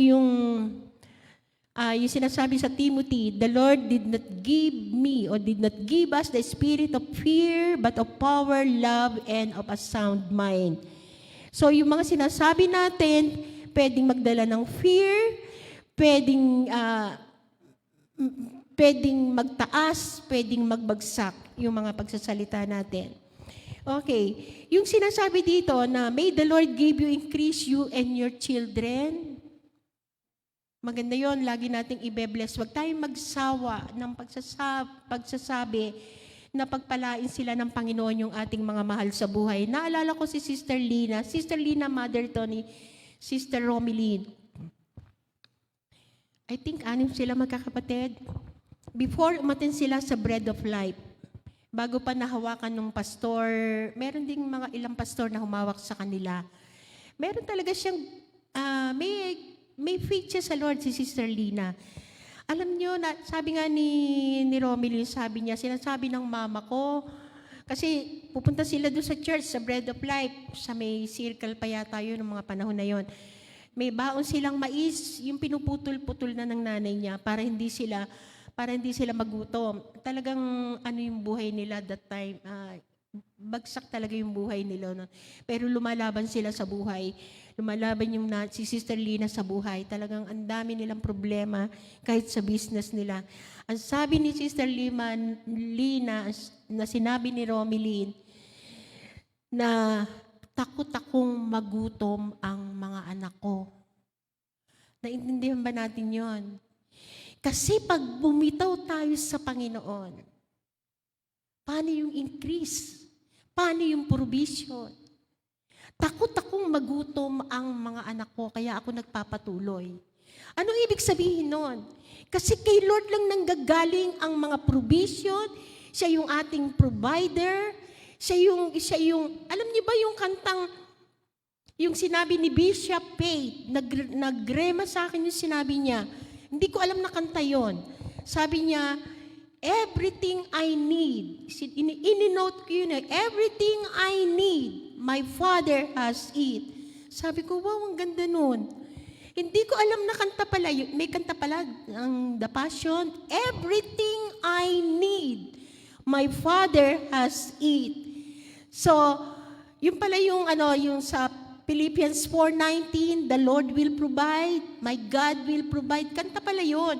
sinasabi sa Timothy, the Lord did not give me or did not give us the spirit of fear, but of power, love, and of a sound mind. So yung mga sinasabi natin, pwedeng magdala ng fear, pwedeng magtaas, pwedeng magbagsak yung mga pagsasalita natin. Okay. Yung sinasabi dito na, may the Lord give you, increase you and your children. Maganda yon, lagi nating i-bless. Huwag tayong magsawa ng pagsasabi na pagpalain sila ng Panginoon yung ating mga mahal sa buhay. Naalala ko si Sister Lina, mother to ni Sister Romeline. I think 6 sila magkakapatid. Before umatin sila sa Bread of Life, bago pa nahawakan ng pastor, meron ding mga ilang pastor na humawak sa kanila. Meron talaga siyang, may faith siya sa Lord, si Sister Lina. Alam niyo, sabi nga ni Romilio, sabi niya, sinasabi ng mama ko, kasi pupunta sila doon sa church, sa Bread of Life, sa may circle pa yata yun, ng mga panahon na yon. May baon silang mais, yung pinuputol-putol na ng nanay niya para hindi sila magutom. Talagang yung buhay nila that time, bagsak talaga yung buhay nila. No? Pero lumalaban sila sa buhay. Lumalaban si Sister Lina sa buhay. Talagang ang dami nilang problema kahit sa business nila. Ang sabi ni Sister Lina na sinabi ni Romeline na takot akong magutom ang mga anak ko. Naintindihan ba natin yon? Kasi pag bumitaw tayo sa Panginoon, paano yung increase? Paano yung provision? Takot akong magutom ang mga anak ko, kaya ako nagpapatuloy. Anong ibig sabihin nun? Kasi kay Lord lang nanggagaling ang mga provision, siya yung ating provider, siya yung, alam niyo ba yung kantang, yung sinabi ni Bishop Faith, nagrema sa akin yung sinabi niya, hindi ko alam na kanta yon. Sabi niya, everything I need, ini-note ko yun, everything I need, my Father has it. Sabi ko, wow, ang ganda nun. Hindi ko alam na kanta pala, may kanta pala, ang The Passion, everything I need, my Father has it. So, yun pala yung sa Philippians 4:19, the Lord will provide, my God will provide. Kanta pala yun.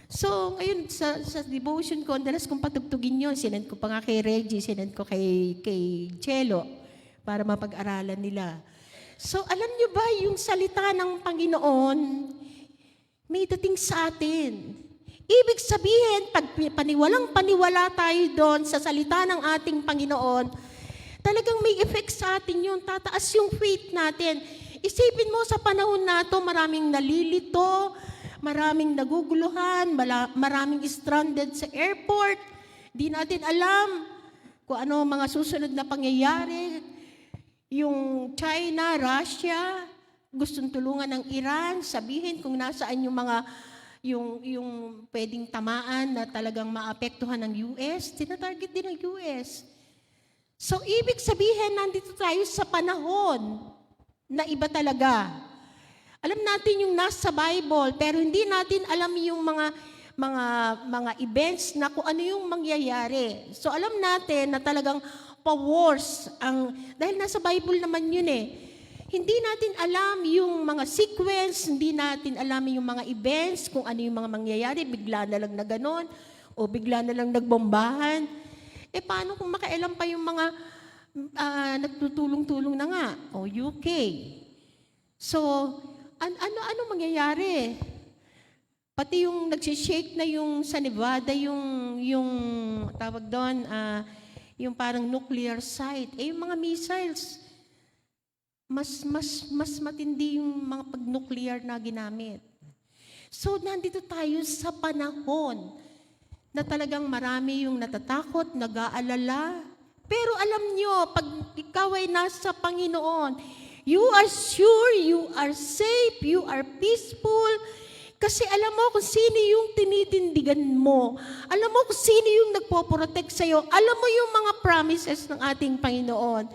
So, ngayon, sa devotion ko, dalas kong patugtugin yun. Sinend ko pa nga kay Reggie, sinend ko kay Chelo, para mapag-aralan nila. So, alam nyo ba, yung salita ng Panginoon, may dating sa atin. Ibig sabihin, pag paniwalang-paniwala tayo doon sa salita ng ating Panginoon, talagang may effect sa atin yun. Tataas yung faith natin. Isipin mo sa panahon na to, maraming nalilito, maraming naguguluhan, maraming stranded sa airport. Di natin alam kung ano mga susunod na pangyayari. Yung China, Russia, gustong tulungan ng Iran, sabihin kung nasaan yung mga yung pwedeng tamaan na talagang maapektuhan ng US, tinatarget din ng US. So, ibig sabihin, nandito tayo sa panahon na iba talaga. Alam natin yung nasa Bible, pero hindi natin alam yung mga events na kung ano yung mangyayari. So, alam natin na talagang pa-wars dahil nasa Bible naman yun eh. Hindi natin alam yung mga sequence, hindi natin alam yung mga events, kung ano yung mga mangyayari, bigla na lang na ganon, o bigla na lang nagbombahan. Paano kung makailan pa yung mga nagtutulong-tulong na nga? O UK. So, ano mangyayari? Pati yung nagsishake na yung sa Nevada, yung tawag doon, yung parang nuclear site, yung mga missiles, mas matindi yung mga pag-nuclear na ginamit. So, nandito tayo sa panahon na talagang marami yung natatakot, nag-aalala. Pero alam nyo, pag ikaw ay nasa Panginoon, you are sure, you are safe, you are peaceful, kasi alam mo kung sino yung tinitindigan mo. Alam mo kung sino yung nagpo-protect sa'yo. Alam mo yung mga promises ng ating Panginoon.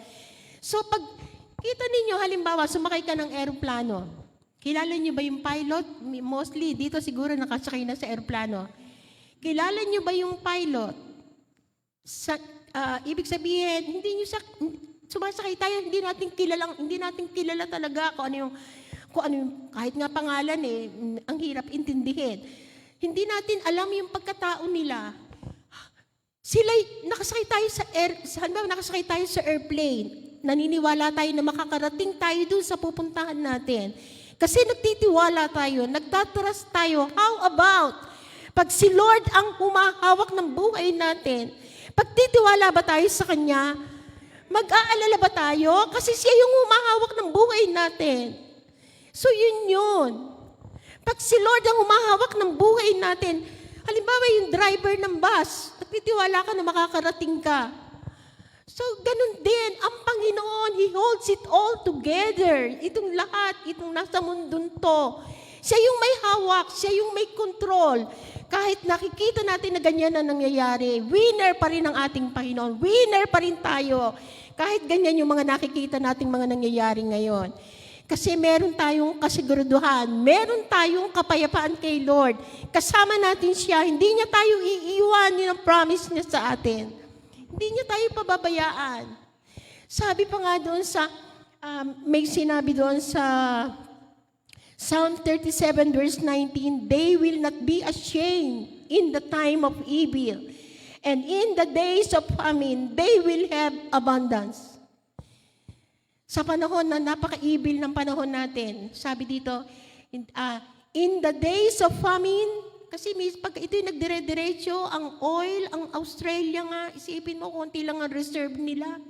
So, pag kita ninyo, halimbawa, sumakay ka ng eroplano. Kilala niyo ba yung pilot? Mostly, dito siguro nakasakay na sa eroplano. Kilala niyo ba yung pilot? Ibig sabihin, hindi niyo sumasakay tayo, hindi natin kilala talaga kung ano yung, kahit nga pangalan ang hirap intindihin. Hindi natin alam yung pagkatao nila. Nakasakay tayo sa airplane. Naniniwala tayo na makakarating tayo doon sa pupuntahan natin. Kasi nagtitiwala tayo, nagtatrust tayo. How about, pag si Lord ang humahawak ng buhay natin, pagtitiwala ba tayo sa Kanya? Mag-aalala ba tayo? Kasi siya yung humahawak ng buhay natin. So yun. Pag si Lord ang humahawak ng buhay natin, halimbawa yung driver ng bus, nagtitiwala ka na makakarating ka. So, ganun din, ang Panginoon, He holds it all together. Itong lahat, itong nasa mundon to. Siya yung may hawak, siya yung may control. Kahit nakikita natin na ganyan na nangyayari, winner pa rin ang ating Panginoon. Winner pa rin tayo. Kahit ganyan yung mga nakikita nating mga nangyayari ngayon. Kasi meron tayong kasiguraduhan, meron tayong kapayapaan kay Lord. Kasama natin siya, hindi niya tayo iiwan, yun ang promise niya sa atin. Hindi niya tayo pababayaan. Sabi pa nga doon may sinabi doon sa Psalm 37 verse 19, they will not be ashamed in the time of evil, and in the days of famine, they will have abundance. Sa panahon na napaka-evil ng panahon natin, sabi dito, in the days of famine, kasi pag ito'y nagdire-diretso, ang oil, ang Australia nga, isipin mo, konti lang ang reserve nila.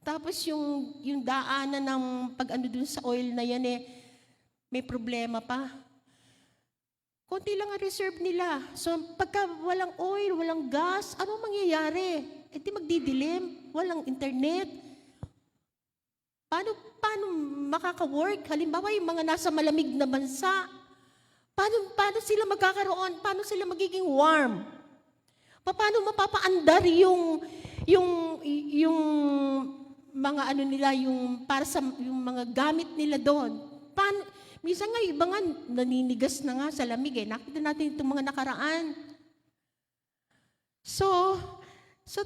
Tapos yung daanan ng pag-ano dun sa oil na yan may problema pa. Konti lang ang reserve nila. So pagka walang oil, walang gas, ano mangyayari? Di magdidilim, walang internet. Paano makaka-work? Halimbawa yung mga nasa malamig na bansa, paano sila magkakaroon? Paano sila magiging warm? Paano mapapaandar yung mga ano nila, yung para sa yung mga gamit nila doon? Minsan nga, iba nga, naninigas na nga sa lamig Nakita natin itong mga nakaraan. So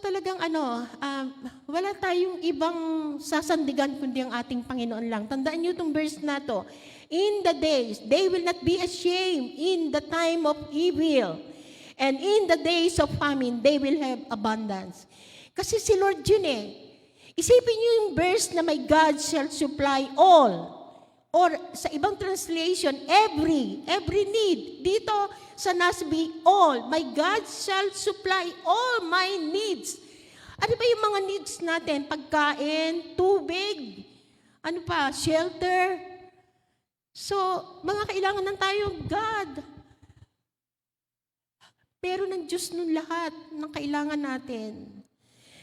talagang wala tayong ibang sasandigan kundi ang ating Panginoon lang. Tandaan niyo itong verse na to. In the days, they will not be ashamed in the time of evil. And in the days of famine, they will have abundance. Kasi si Lord yun Isipin niyo yung verse na my God shall supply all Or sa ibang translation, every need. Dito sa NASB, all. My God shall supply all my needs. Ano ba yung mga needs natin? Pagkain, tubig, ano pa, shelter. So, mga kailangan ng tayo, God. Pero ng Diyos nun lahat ng kailangan natin.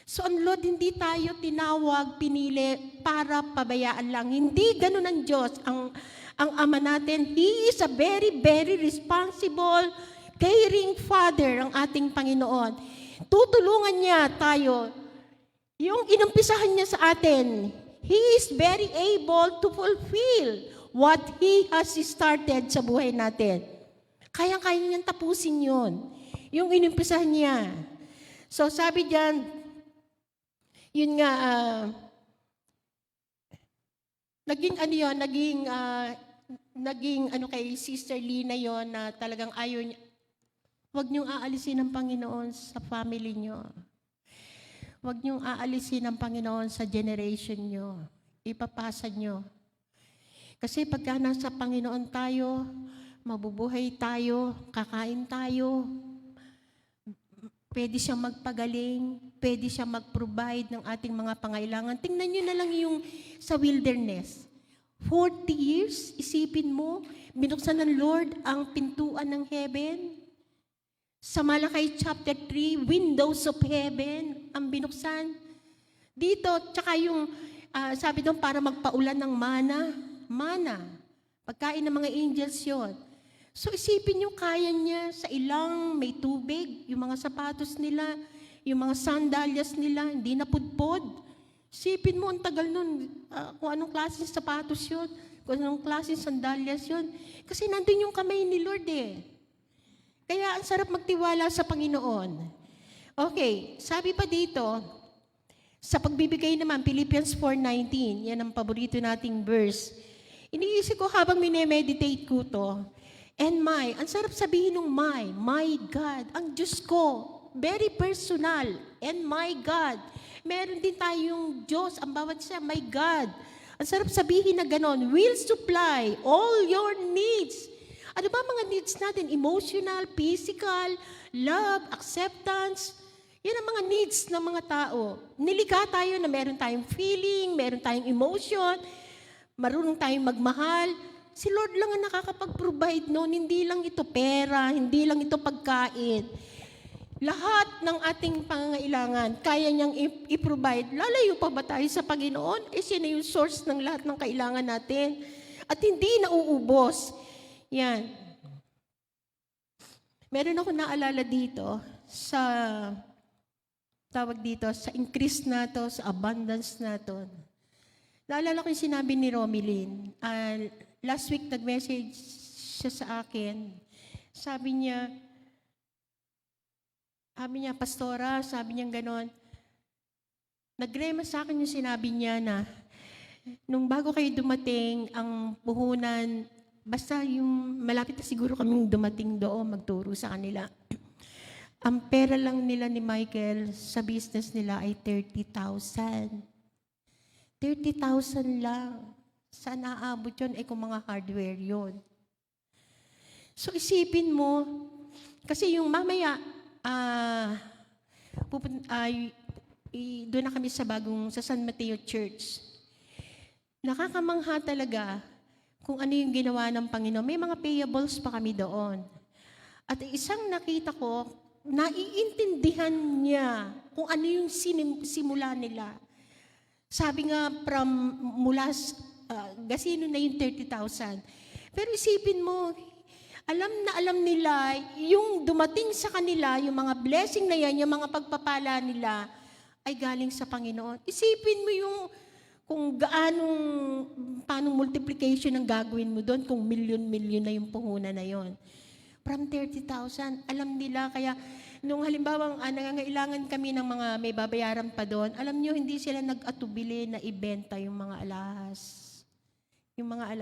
So, ang Lord, hindi tayo tinawag, pinili para pabayaan lang. Hindi ganun ang Diyos. Ang Ama natin, He is a very, very responsible, caring Father, ang ating Panginoon. Tutulungan niya tayo. Yung inumpisahan niya sa atin, He is very able to fulfill what He has started sa buhay natin. Kaya-kaya niyang tapusin yun. Yung inumpisahan niya. So, sabi diyan, yun nga, naging kay Sister Lina yon na talagang ayaw niya, huwag niyong aalisin ng Panginoon sa family niyo. Huwag niyong aalisin ng Panginoon sa generation niyo. Ipapasa niyo. Kasi pagka nasa Panginoon tayo, mabubuhay tayo, kakain tayo, pwede siyang magpagaling, pwede siyang mag-provide ng ating mga pangailangan. Tingnan niyo na lang yung sa wilderness. 40 years, isipin mo, binuksan ng Lord ang pintuan ng heaven. Sa Malakay chapter 3, windows of heaven ang binuksan. Dito, tsaka yung, sabi doon, para magpaulan ng mana. Pagkain ng mga angels yon. So isipin nyo, kaya niya sa ilang may tubig, yung mga sapatos nila, yung mga sandalyas nila, hindi napudpod. Isipin mo, ang tagal nun, kung anong klase sapatos yun, kung anong klase sandalyas yun. Kasi nandun yung kamay ni Lord eh. Kaya ang sarap magtiwala sa Panginoon. Okay, sabi pa dito, sa pagbibigay naman, Philippians 4:19, yan ang paborito nating verse. Iniisip ko habang minemeditate ko to, and ang sarap sabihin ng my God, ang Diyos ko, very personal, and my God. Meron din tayong Diyos, ang bawat siya, my God. Ang sarap sabihin na ganon, will supply all your needs. Ano ba mga needs natin? Emotional, physical, love, acceptance. Yan ang mga needs ng mga tao. Nilikha tayo na meron tayong feeling, meron tayong emotion, marunong tayong magmahal. Si Lord lang ang nakakapag-provide noon. Hindi lang ito pera, hindi lang ito pagkain. Lahat ng ating pangangailangan, kaya niyang i-provide. Lalayo pa ba tayo sa Panginoon? Siya na yung source ng lahat ng kailangan natin. At hindi nauubos. Yan. Meron ako naalala dito sa sa increase na to, sa abundance na to. Naalala ko yung sinabi ni Romilyn. Last week, nag-message siya sa akin. Sabi niya, Pastora, sabi niya ganon, nagrema sa akin yung sinabi niya na, nung bago kayo dumating, ang puhunan, basta yung malapit na siguro kaming dumating doon, magturo sa kanila. Ang pera lang nila ni Michael sa business nila ay 30,000. 30,000 lang. Saan aabot yun? Kung mga hardware yun. So isipin mo, kasi yung mamaya, doon na kami sa San Mateo Church. Nakakamangha talaga kung ano yung ginawa ng Panginoon. May mga payables pa kami doon. At isang nakita ko, naiintindihan niya kung ano yung simula nila. Sabi nga, mula gasino na yung 30,000. Pero isipin mo, alam nila, yung dumating sa kanila, yung mga blessing na yan, yung mga pagpapala nila, ay galing sa Panginoon. Isipin mo yung kung paano multiplication ang gagawin mo doon, kung milyon-milyon na yung puhunan na yon. From 30,000, alam nila, kaya nung halimbawa, nangangailangan kami ng mga may babayaran pa doon, alam nyo, hindi sila nag-atubili na ibenta yung mga alahas. Yung mga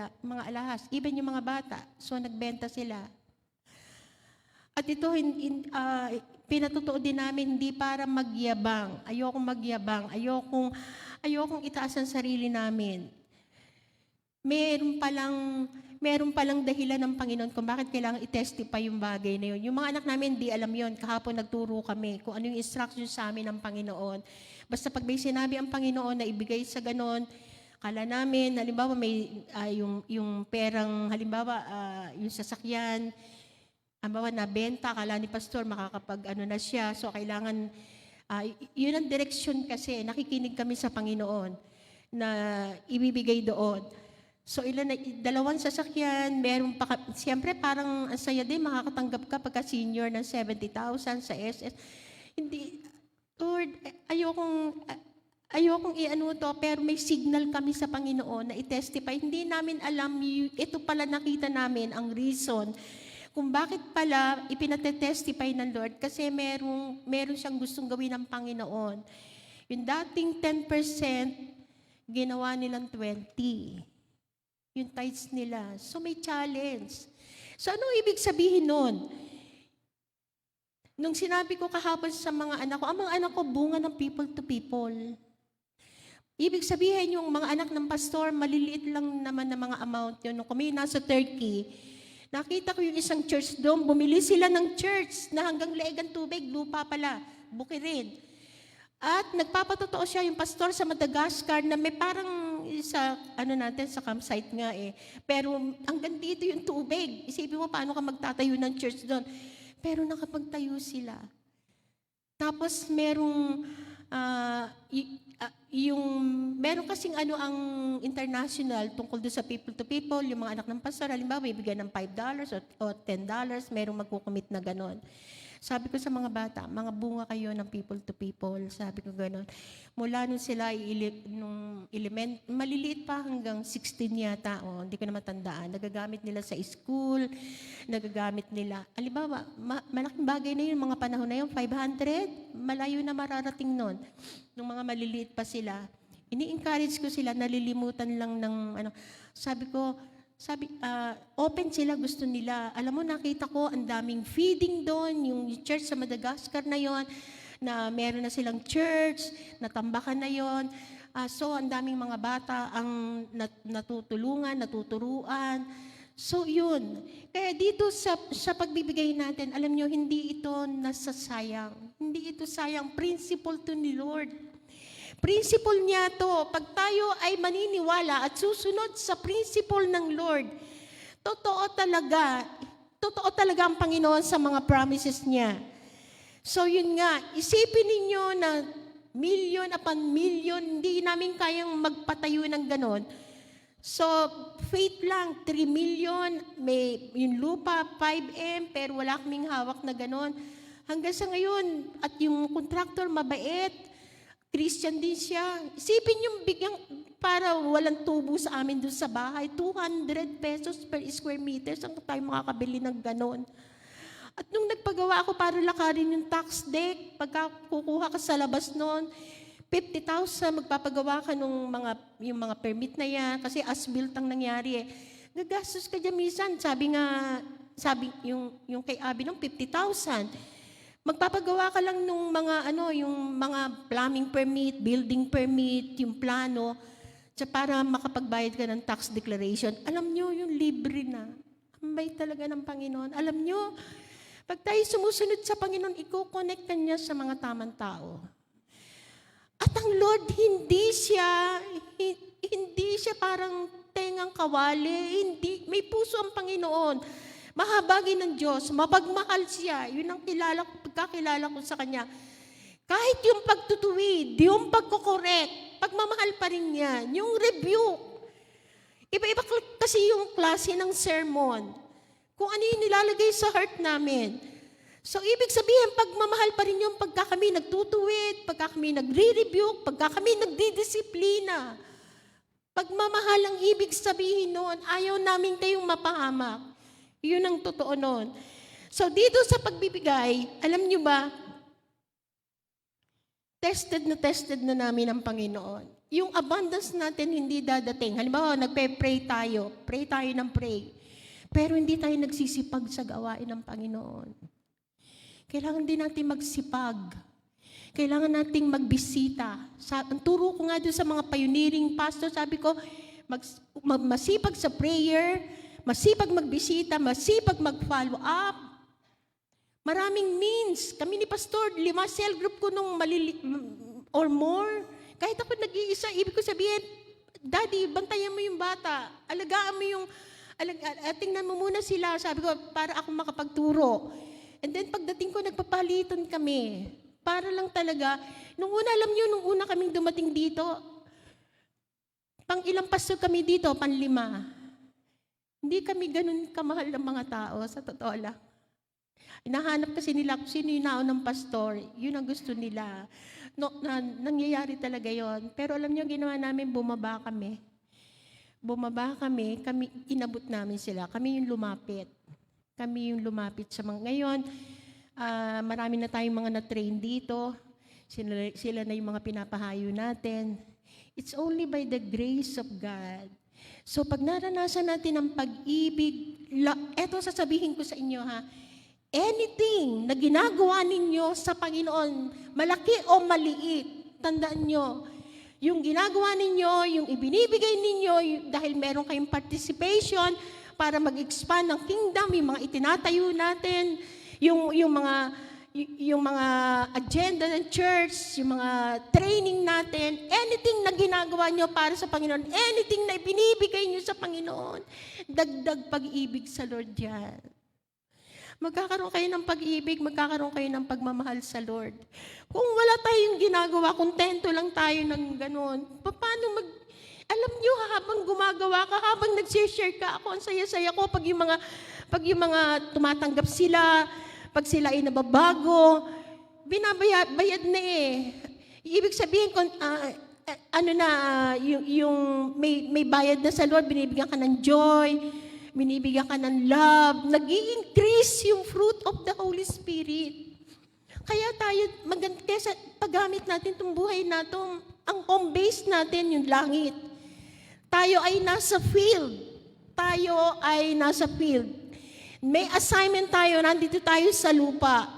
alahas, even yung mga bata. So, nagbenta sila. At ito, pinatutuo din namin, hindi para magyabang. Ayokong magyabang. Ayokong itaas ang sarili namin. meron palang dahilan ng Panginoon kung bakit kailangan i-testify yung bagay na yun. Yung mga anak namin, di alam yun. Kahapon nagturo kami kung ano yung instruction sa amin ng Panginoon. Basta pag may sinabi ang Panginoon na ibigay sa ganon, kala namin, halimbawa may yung perang, halimbawa yung sasakyan, halimbawa nabenta, kala ni pastor makakapag ano na siya. So kailangan, yun ang direksyon kasi, nakikinig kami sa Panginoon na ibibigay doon. So dalawang sasakyan, meron pa, siyempre parang ang saya din, makakatanggap ka pagka senior ng 70,000 sa SS. Hindi, Lord, ayokong i-ano to, pero may signal kami sa Panginoon na i-testify. Hindi namin alam, ito pala nakita namin ang reason kung bakit pala ipinatestify ng Lord, kasi meron siyang gustong gawin ng Panginoon. Yung dating 10%, ginawa nilang 20%. Yung tithes nila. So may challenge. So ano ibig sabihin nun? Nung sinabi ko kahapon sa mga anak ko, ang mga anak ko bunga ng people to people. Ibig sabihin yung mga anak ng pastor, maliliit lang naman na mga amount yun. Nung kami nasa Turkey, nakita ko yung isang church doon, bumili sila ng church na hanggang leeg ang tubig, lupa pala, bukirin. At nagpapatotoo siya yung pastor sa Madagascar na may parang sa sa campsite nga eh. Pero hanggang dito yung tubig. Isipin mo paano ka magtatayo ng church doon. Pero nakapagtayo sila. Tapos meron kasing ang international tungkol doon sa people to people, yung mga anak ng pastor, halimbawa bibigyan ng $5 o $10, merong magkukumit na ganon. Sabi ko sa mga bata, mga bunga kayo ng people to people. Sabi ko gano'n. Mula nung sila, maliliit pa hanggang 16 yata, hindi ko na matandaan. Nagagamit nila sa school, nagagamit nila. Halimbawa, malaking bagay na yun, mga panahon na yun, 500, malayo na mararating nun. Nung mga maliliit pa sila, ini-encourage ko sila, nalilimutan lang ng, open sila, gusto nila. Alam mo, nakita ko, ang daming feeding doon, yung church sa Madagascar na yon, na meron na silang church, natambakan na yon. So, ang daming mga bata ang natutulungan, natuturuan. So, yun. Kaya dito sa pagbibigay natin, alam nyo, hindi ito nasasayang. Hindi ito sayang. Principle to ni Lord. Principle niya to, pag tayo ay maniniwala at susunod sa principle ng Lord, totoo talaga ang Panginoon sa mga promises niya. So yun nga, isipin ninyo na million upon million, hindi namin kayang magpatayo ng ganon. So, faith lang, 3 million, may yung lupa, 5M, pero wala kaming hawak na ganon. Hanggang sa ngayon, at yung contractor mabait, Christian din siya. Isipin yung bigyang para walang tubo sa amin doon sa bahay. 200 pesos per square meter. Saan tayo makakabili ng ganon? At nung nagpagawa ako para lakarin yung tax deck, pagka kukuha ka sa labas noon, 50,000, magpapagawa ka yung mga permit na yan. Kasi as-built ang nangyari eh. Gagastos ka dyan minsan. Sabi yung kay Abby nung 50,000. Magpapagawa ka lang nung yung mga plumbing permit, building permit, yung plano, para makapagbayad ka ng tax declaration. Alam nyo, yung libre na. Ambay talaga ng Panginoon. Alam nyo, pag tayo sumusunod sa Panginoon, i-connect ka niya sa mga tamang tao. At ang Lord, hindi siya parang tengang kawali. Hindi, may puso ang Panginoon. Mahabagin ng Diyos, mapagmahal siya. Yun ang pagkakilala ko sa Kanya. Kahit yung pagtutuwid, yung pagkukorek, pagmamahal pa rin niya. Yung rebuke. Iba-iba kasi yung klase ng sermon. Kung ano yung nilalagay sa heart namin. So, ibig sabihin, pagmamahal pa rin yung pagka kami nagtutuwid, pagka kami nagre-rebuke, pagka kami nagdidisiplina. Pagmamahal ang ibig sabihin noon, ayaw namin kayong mapahamak. Yun ang totoo nun. So, dito sa pagbibigay, alam nyo ba, tested na namin ang Panginoon. Yung abundance natin hindi dadating. Halimbawa, nagpe-pray tayo ng pray. Pero hindi tayo nagsisipag sa gawain ng Panginoon. Kailangan din natin magsipag. Kailangan nating magbisita. Ang turo ko nga doon sa mga pioneering pastor, sabi ko, masipag sa prayer, masipag magbisita, masipag mag-follow up. Maraming means. Kami ni Pastor, 5 cell group ko nung or more. Kahit ako nag-iisa, ibig ko sabihin, Daddy, bantayan mo yung bata. Alagaan mo yung, tingnan mo muna sila. Sabi ko, para ako makapagturo. And then pagdating ko, nagpapalitan kami. Para lang talaga, nung una, alam nyo, nung una kaming dumating dito, pang ilang pastor kami dito, 5. Hindi kami ganun kamahal ng mga tao, sa totoo lang. Hinahanap kasi nila kung sino yung naunang pastor, yun ang gusto nila. Nangyayari talaga yon. Pero alam niyo, ginawa namin, bumaba kami. Kami, inabot namin sila. Kami yung lumapit. Sa mga ngayon. Marami na tayong mga na-train dito. Sila na yung mga pinapahayo natin. It's only by the grace of God. So pag naranasan natin ang pag-ibig, eto sasabihin ko sa inyo ha, anything na ginagawa ninyo sa Panginoon, malaki o maliit, tandaan nyo, yung ginagawa ninyo, yung ibinibigay ninyo, dahil meron kayong participation para mag-expand ng kingdom, yung mga itinatayo natin, yung mga agenda ng church, yung mga training natin, anything na ginagawa nyo para sa Panginoon, anything na ibinibigay nyo sa Panginoon, dagdag pag-ibig sa Lord yan. Magkakaroon kayo ng pag-ibig, magkakaroon kayo ng pagmamahal sa Lord. Kung wala tayong ginagawa, kontento lang tayo ng gano'n, paano alam nyo, habang gumagawa ka, habang nag-share ka, ako, ang saya-saya ko pag yung mga tumatanggap sila, pag sila ay nababago, binabayad na eh. Ibig sabihin, yung may bayad na sa Lord, binibigyan ka ng joy, binibigyan ka ng love, nag-i-increase yung fruit of the Holy Spirit. Kaya tayo, kesa paggamit natin itong buhay natin, ang home base natin, yung langit. Tayo ay nasa field. May assignment tayo, nandito tayo sa lupa.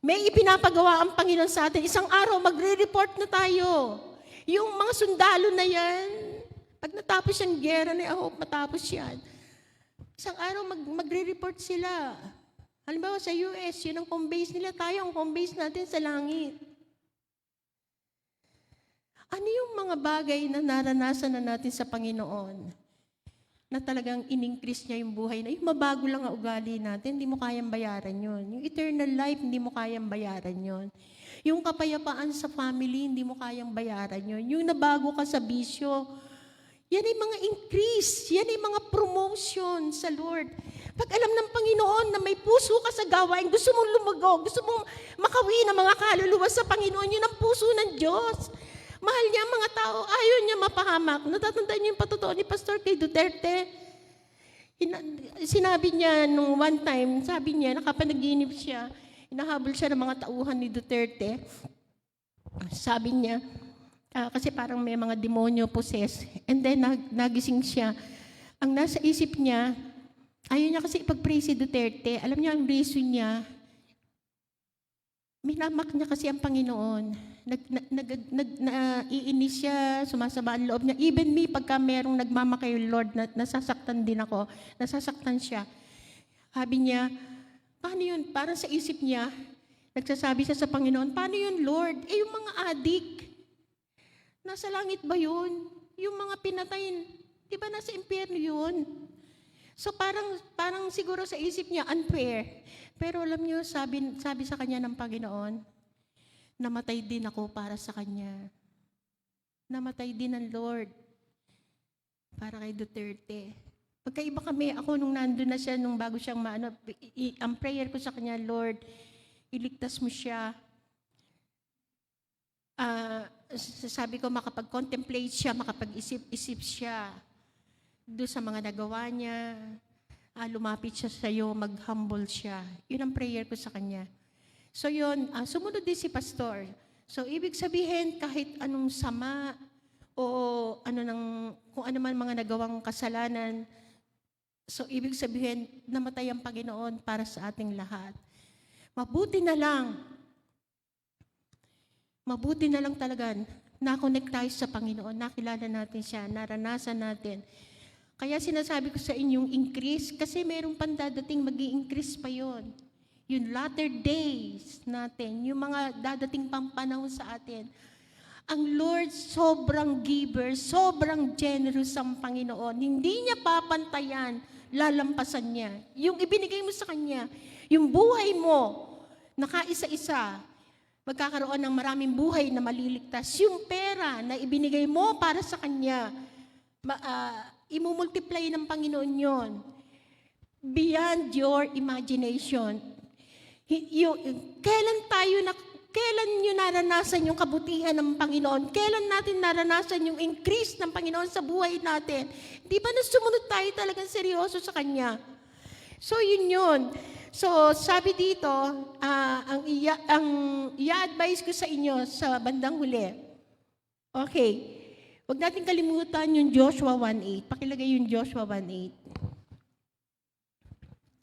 May ipinapagawa ang Panginoon sa atin. Isang araw, magre-report na tayo. Yung mga sundalo na yan, pag natapos yung gera na, I hope matapos yan. Isang araw, magre-report sila. Halimbawa sa US, yun ang home base nila. Tayo, ang home base natin sa langit. Ano yung mga bagay na naranasan na natin sa Panginoon na talagang in-increase niya yung buhay na yung mabago lang ang ugali natin, hindi mo kayang bayaran yun. Yung eternal life, hindi mo kayang bayaran yun. Yung kapayapaan sa family, hindi mo kayang bayaran yun. Yung nabago ka sa bisyo, yan ay mga increase, yan ay mga promotion sa Lord. Pag alam ng Panginoon na may puso ka sa gawain, gusto mong lumago, gusto mong makawi ng mga kaluluwa sa Panginoon, yun ang puso ng Diyos. Mahal niya ang mga tao, ayaw niya mapahamak. Natatandaan niyo yung patotoo ni Pastor kay Duterte. Sinabi niya nung one time, sabi niya, nakapanaginip siya, hinahabol siya ng mga tauhan ni Duterte. Sabi niya, kasi parang may mga demonyo possess. And then nagising siya. Ang nasa isip niya, ayaw niya kasi ipag-pray si Duterte. Alam niya ang reason niya, minamak niya kasi ang Panginoon. Iinis siya, sumasama ang loob niya. Even me, pagka merong nagmamakay yung Lord, nasasaktan din ako. Nasasaktan siya. Sabi niya, paano yun? Parang sa isip niya, nagsasabi siya sa Panginoon, paano yun, Lord? Yung mga adik, nasa langit ba yun? Yung mga pinatayin, di ba nasa impyerno yun? So parang siguro sa isip niya, unfair. Pero alam niyo, sabi sa kanya ng Panginoon, namatay din ako para sa Kanya. Namatay din ang Lord para kay Duterte. Pagkaiba kami, ako nung nandun na siya, nung bago siyang ang prayer ko sa Kanya, Lord, iligtas mo siya. Sabi ko, makapag-contemplate siya, makapag-isip-isip siya doon sa mga nagawa niya. Lumapit siya sa iyo, mag-humble siya. Yun ang prayer ko sa Kanya. So yun, sumunod din si Pastor. So ibig sabihin, kahit anong sama o kung ano man mga nagawang kasalanan, so ibig sabihin, namatay ang Panginoon para sa ating lahat. Mabuti na lang, mabuti na lang talaga na-connect tayo sa Panginoon, nakilala natin siya, naranasan natin. Kaya sinasabi ko sa inyong increase, kasi merong pandadating mag-i-increase pa yon. Yung latter days natin, yung mga dadating pang panahon sa atin. Ang Lord, sobrang giver, sobrang generous ang Panginoon. Hindi niya papantayan, lalampasan niya. Yung ibinigay mo sa Kanya, yung buhay mo, nakaisa-isa, magkakaroon ng maraming buhay na maliligtas. Yung pera na ibinigay mo para sa Kanya, imumultiply ng Panginoon yon beyond your imagination. Kailan nyo naranasan yung kabutihan ng Panginoon? Kailan natin naranasan yung increase ng Panginoon sa buhay natin? Di ba sumunod tayo talagang seryoso sa Kanya? So, yun. So, sabi dito, ang i-advise ko sa inyo sa bandang huli. Okay. Huwag natin kalimutan yung Joshua 1:8. Pakilagay yung Joshua 1:8.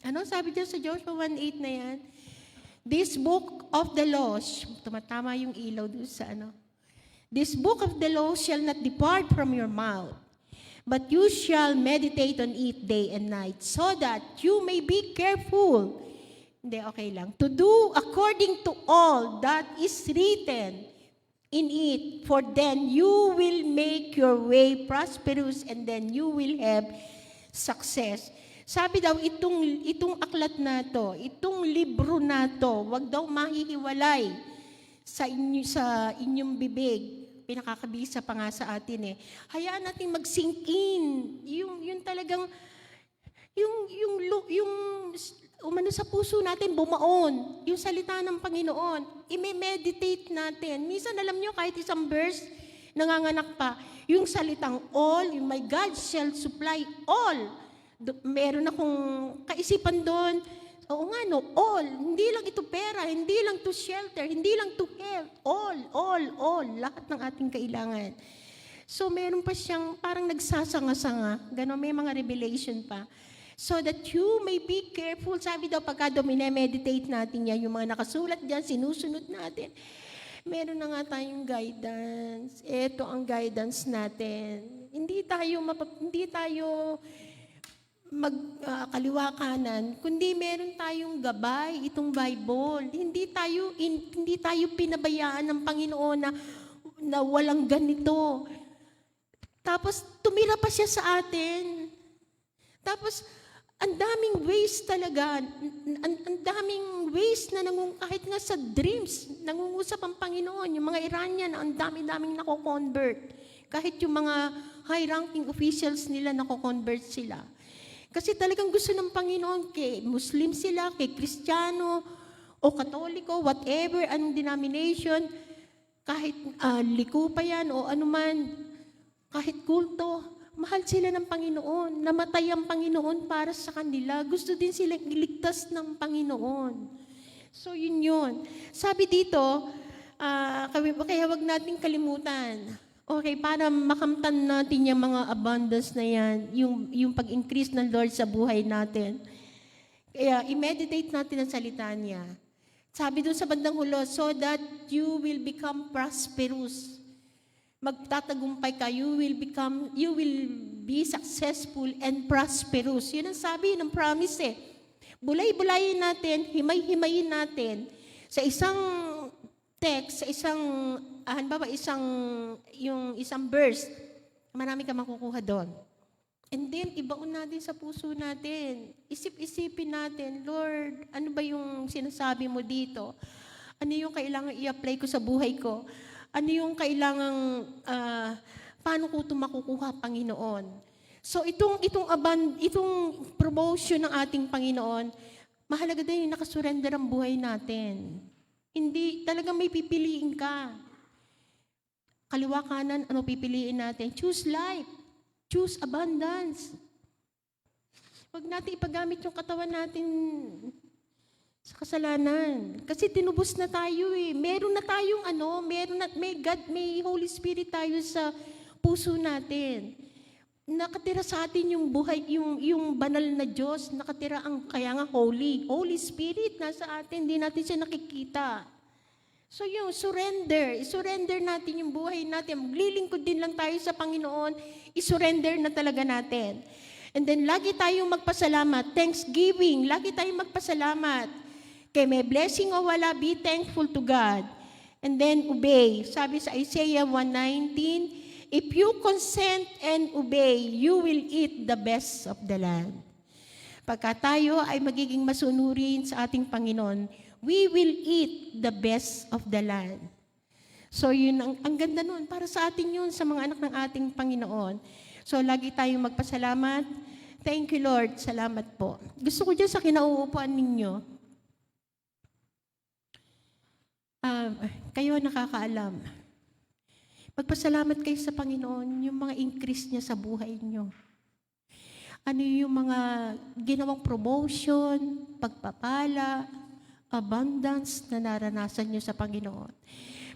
Ano sabi dyan sa Joshua 1:8 na yan? This book of the law, tumatama yung ilaw doon sa ano. This book of the law shall not depart from your mouth, but you shall meditate on it day and night, so that you may be careful. Hindi, okay lang. To do according to all that is written in it, for then you will make your way prosperous and then you will have success. Sabi daw, itong aklat na to, itong libro na to, wag daw mahihiwalay sa inyong bibig. Pinakakabisa pa nga sa atin eh. Hayaan natin mag-sink in. Yung talagang, umano sa puso natin, bumaon. Yung salita ng Panginoon. I-meditate natin. Minsan alam nyo, kahit isang verse, nanganganak pa. Yung salitang all, yung my God shall supply all. Meron akong kaisipan doon. Oo nga, no, all. Hindi lang ito pera, hindi lang to shelter, hindi lang to health. All. Lahat ng ating kailangan. So, meron pa siyang parang nagsasanga-sanga. Ganon, may mga revelation pa. So that you may be careful. Sabi daw, pagka meditate natin yan, yung mga nakasulat dyan, sinusunod natin. Meron na nga tayong guidance. Ito ang guidance natin. Hindi tayo magkaliwa kanan, kundi meron tayong gabay, itong Bible. Hindi tayo pinabayaan ng Panginoon na walang ganito. Tapos tumira pa siya sa atin. Tapos ang daming ways talaga, ang daming ways na kahit nga sa dreams, nangungusap ang Panginoon. Yung mga Iranian, ang daming nako-convert. Kahit yung mga high-ranking officials nila, nako-convert sila. Kasi talagang gusto ng Panginoon, kay Muslim sila, kay Kristiyano, o Katoliko, whatever, anong denomination, kahit liku pa yan, o anuman, kahit kulto, mahal sila ng Panginoon. Namatay ang Panginoon para sa kanila. Gusto din silang iligtas ng Panginoon. So, yun. Sabi dito, kaya wag natin kalimutan. Okay, para makamtan natin yung mga abundance na yan, yung pag-increase ng Lord sa buhay natin. Kaya, i-meditate natin ang salita niya. Sabi doon sa bandang hulo, so that you will become prosperous. Magtatagumpay ka, you will be successful and prosperous. Yun ang sabi ng promise eh. Bulay-bulayin natin, himay-himayin natin sa isang text, sa isang isang verse, marami ka makukuha doon. And then, ibaon natin sa puso natin. Isip-isipin natin, Lord, ano ba yung sinasabi mo dito? Ano yung kailangan i-apply ko sa buhay ko? Ano yung kailangan, paano ko ito makukuha, Panginoon? So, itong promotion ng ating Panginoon, mahalaga din yung nakasurrender ang buhay natin. Hindi, talagang may pipiliin ka. Kaliwa kanan, ano pipiliin natin? Choose life. Choose abundance. Huwag natin ipagamit yung katawan natin sa kasalanan. Kasi tinubos na tayo eh. Meron na tayong may Holy Spirit tayo sa puso natin. Nakatira sa atin yung buhay, yung banal na Diyos. Nakatira kaya nga Holy Spirit nasa atin. Hindi natin siya nakikita. So yung surrender natin yung buhay natin. Maglilingkod din lang tayo sa Panginoon, isurrender na talaga natin. And then lagi tayong magpasalamat, thanksgiving, lagi tayong magpasalamat. Kaya may blessing o wala, be thankful to God. And then obey. Sabi sa Isaiah 1:19, if you consent and obey, you will eat the best of the land. Pagka tayo ay magiging masunurin sa ating Panginoon, we will eat the best of the land. So yun, ang ganda nun. Para sa atin yun, sa mga anak ng ating Panginoon. So lagi tayong magpasalamat. Thank you, Lord. Salamat po. Gusto ko dyan sa kinauupuan ninyo. Kayo nakakaalam. Magpasalamat kayo sa Panginoon, yung mga increase niya sa buhay niyo. Ano yung mga ginawang promotion, pagpapala, abundance na naranasan niyo sa Panginoon.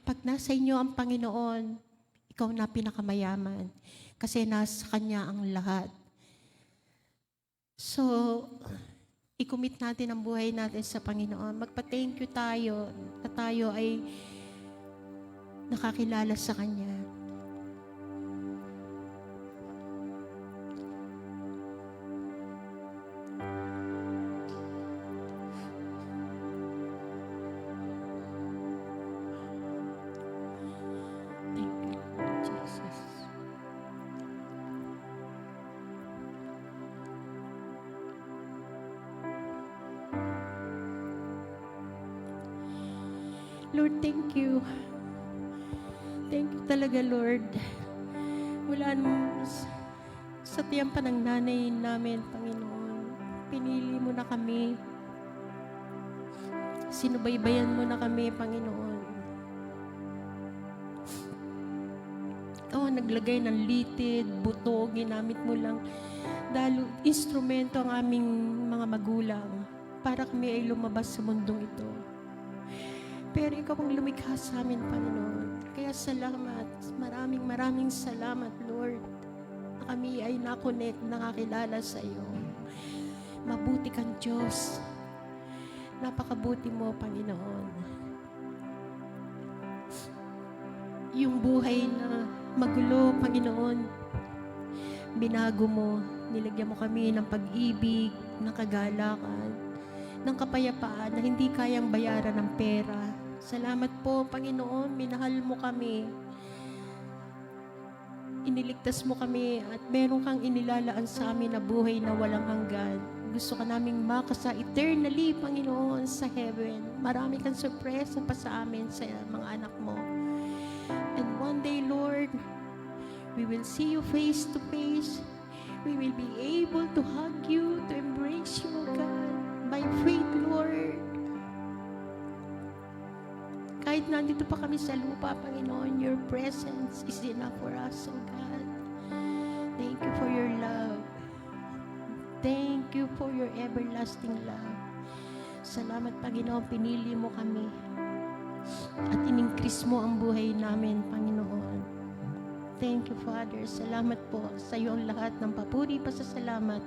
Pag nasa inyo ang Panginoon, ikaw na pinakamayaman kasi nasa Kanya ang lahat. So, i-commit natin ang buhay natin sa Panginoon. Magpa-thank you tayo na tayo ay nakakilala sa Kanya. Thank you, Lord Jesus. Lord, thank you. Thank you talaga, Lord. Mula sa tiyan ng nanay namin, Panginoon, pinili mo na kami. Sinubaybayan mo na kami, Panginoon. Ikaw ang naglagay ng litid, buto, ginamit mo lang. Dahil instrumento ang aming mga magulang para kami ay lumabas sa mundong ito. Pero ikaw ang lumikha sa amin, Panginoon. Kaya salamat. Maraming salamat, Lord. Na kami ay nakonect, nakakilala sa iyo. Mabuti kang Diyos. Napakabuti mo, Panginoon. Yung buhay na magulo, Panginoon, binago mo. Nilagyan mo kami ng pag-ibig, ng kagalakan, ng kapayapaan na hindi kayang bayaran ng pera. Salamat po, Panginoon, minahal mo kami. Iniligtas mo kami at meron kang inilalaan sa amin na buhay na walang hanggan. Gusto ka naming makasa eternally, Panginoon, sa heaven. Marami kang surpresa pa sa amin, sa mga anak mo. And one day, Lord, we will see you face to face. We will be able to hug you, to embrace you, God, by faith, Lord. Kahit nandito pa kami sa lupa, Panginoon, your presence is enough for us, oh God. Thank you for your love. Thank you for your everlasting love. Salamat, Panginoon, pinili mo kami. At in-increase mo ang buhay namin, Panginoon. Thank you, Father. Salamat po sa iyo ang lahat ng papuri, pasasalamat.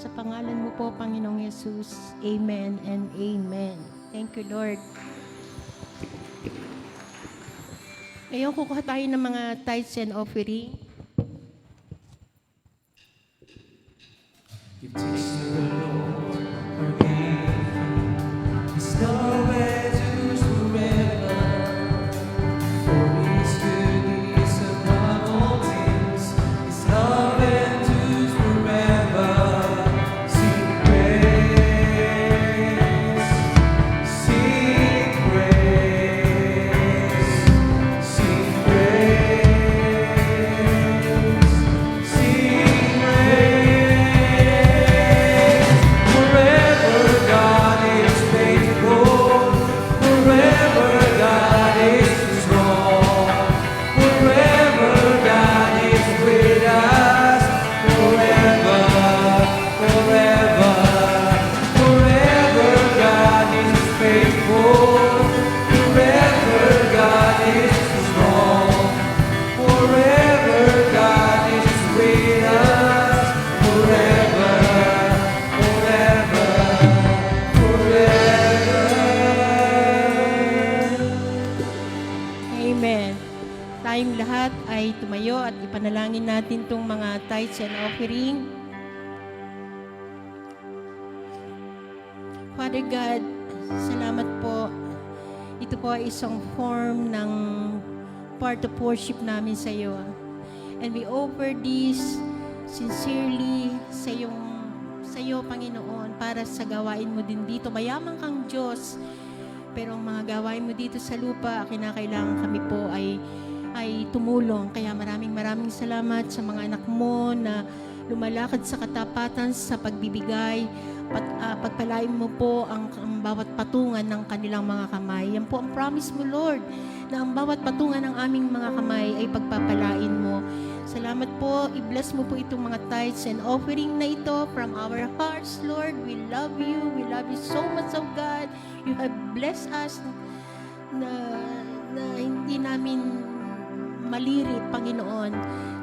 Sa pangalan mo po, Panginoong Jesus. Amen and amen. Thank you, Lord. Ngayon, kukuha tayo ng mga tithes and offering. Give thanks to the Lord, for His love endures forever. For His goodness above all things, His love endures forever. Sing praise, sing praise, sing praise. Amen. Tayong lahat ay tumayo at ipanalangin natin itong mga tithes and offering. Father God, salamat po. Ito po ay isang form ng part of worship namin sa iyo. And we offer this sincerely sa iyo, Panginoon, para sa gawain mo din dito. Mayaman kang Diyos, pero ang mga gawain mo dito sa lupa, kinakailangan kami po ay tumulong. Kaya maraming salamat sa mga anak mo na lumalakad sa katapatan sa pagbibigay. Pagpalain mo po ang bawat patungan ng kanilang mga kamay. Yan po ang promise mo, Lord, na ang bawat patungan ng aming mga kamay ay pagpapalain mo. Salamat po. I-bless mo po itong mga tithes and offering na ito from our hearts, Lord. We love you. We love you so much, oh God. You have blessed us na hindi namin maliri, Panginoon.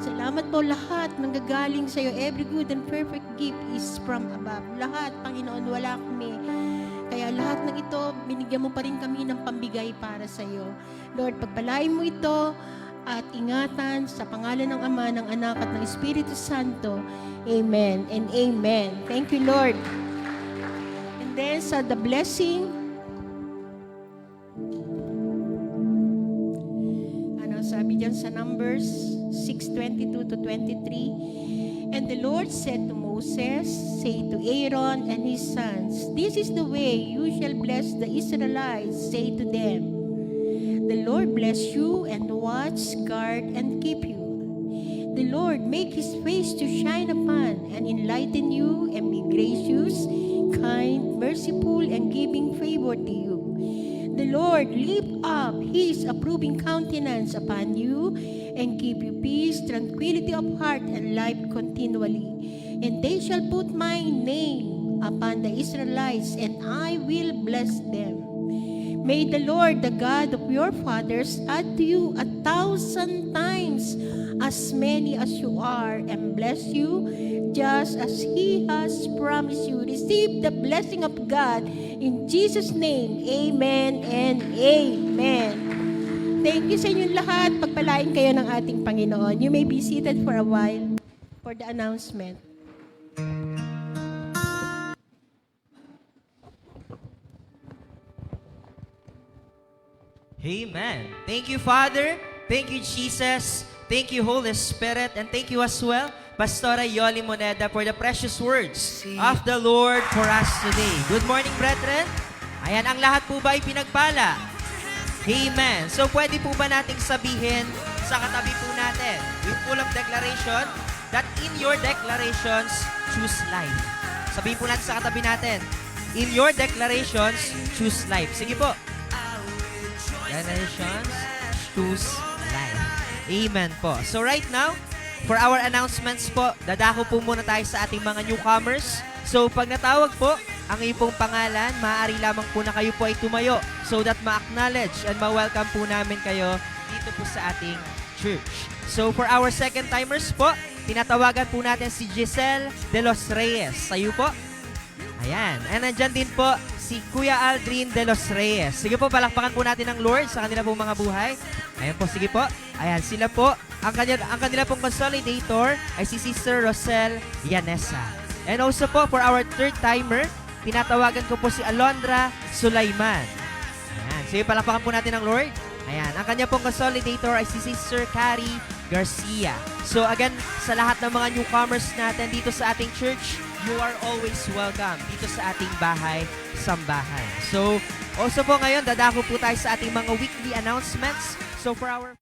Salamat po lahat nanggagaling sa iyo. Every good and perfect gift is from above. Lahat, Panginoon, wala kami. Kaya lahat ng ito, binigyan mo pa rin kami ng pambigay para sa iyo. Lord, pagpalain mo ito at ingatan sa pangalan ng Ama, ng Anak at ng Espiritu Santo. Amen and amen. Thank you, Lord. And then sa the blessing, sabi diyan sa Numbers 6:22 to 23, and the Lord said to Moses, say to Aaron and his sons, this is the way you shall bless the Israelites. Say to them, the Lord bless you and watch, guard, and keep you. The Lord make his face to shine upon and enlighten you, and be gracious, kind, merciful, and giving favor to you. The Lord lift up his approving countenance upon you and give you peace, tranquility of heart, and life continually. And they shall put my name upon the Israelites, and I will bless them. May the Lord, the God of your fathers, add to you 1,000 times as many as you are, and bless you just as he has promised you. Receive the blessing of God in Jesus' name. Amen and amen. Thank you sa inyong lahat. Pagpalain kayo ng ating Panginoon. You may be seated for a while for the announcement. Amen. Thank you, Father. Thank you, Jesus. Thank you, Holy Spirit. And thank you as well, Pastora Yoli Moneda, for the precious words of the Lord for us today. Good morning, brethren. Ayan, ang lahat po ba ay pinagpala? Amen. So, pwede po ba nating sabihin sa katabi po natin, yung full of declaration, that in your declarations, choose life. Sabihin po natin sa katabi natin, in your declarations, choose life. Sige po. Declarations, choose life. Amen po. So right now, for our announcements po, dadako po muna tayo sa ating mga newcomers. So pag natawag po ang iyong pangalan, maaari lamang po na kayo po ay tumayo so that ma-acknowledge and ma-welcome po namin kayo dito po sa ating church. So for our second timers po, tinatawagan po natin si Giselle de los Reyes. Sayo po. Ayan. And nandyan din po si Kuya Aldrin de los Reyes. Sige po, palakpakan po natin ang Lord sa kanila pong mga buhay. Ayan po, sige po. Ayan, sila po. Ang kanila pong consolidator ay si Sister Rosel Yanesa. And also po, for our third timer, tinatawagan ko po si Alondra Sulaiman. Ayan, sige, palakpakan po natin ang Lord. Ayan, ang kanya pong consolidator ay si Sister Carrie Garcia. So again, sa lahat ng mga newcomers natin dito sa ating church, you are always welcome dito sa ating bahay, sambahan. So, also po ngayon, dadako po tayo sa ating mga weekly announcements. So, for our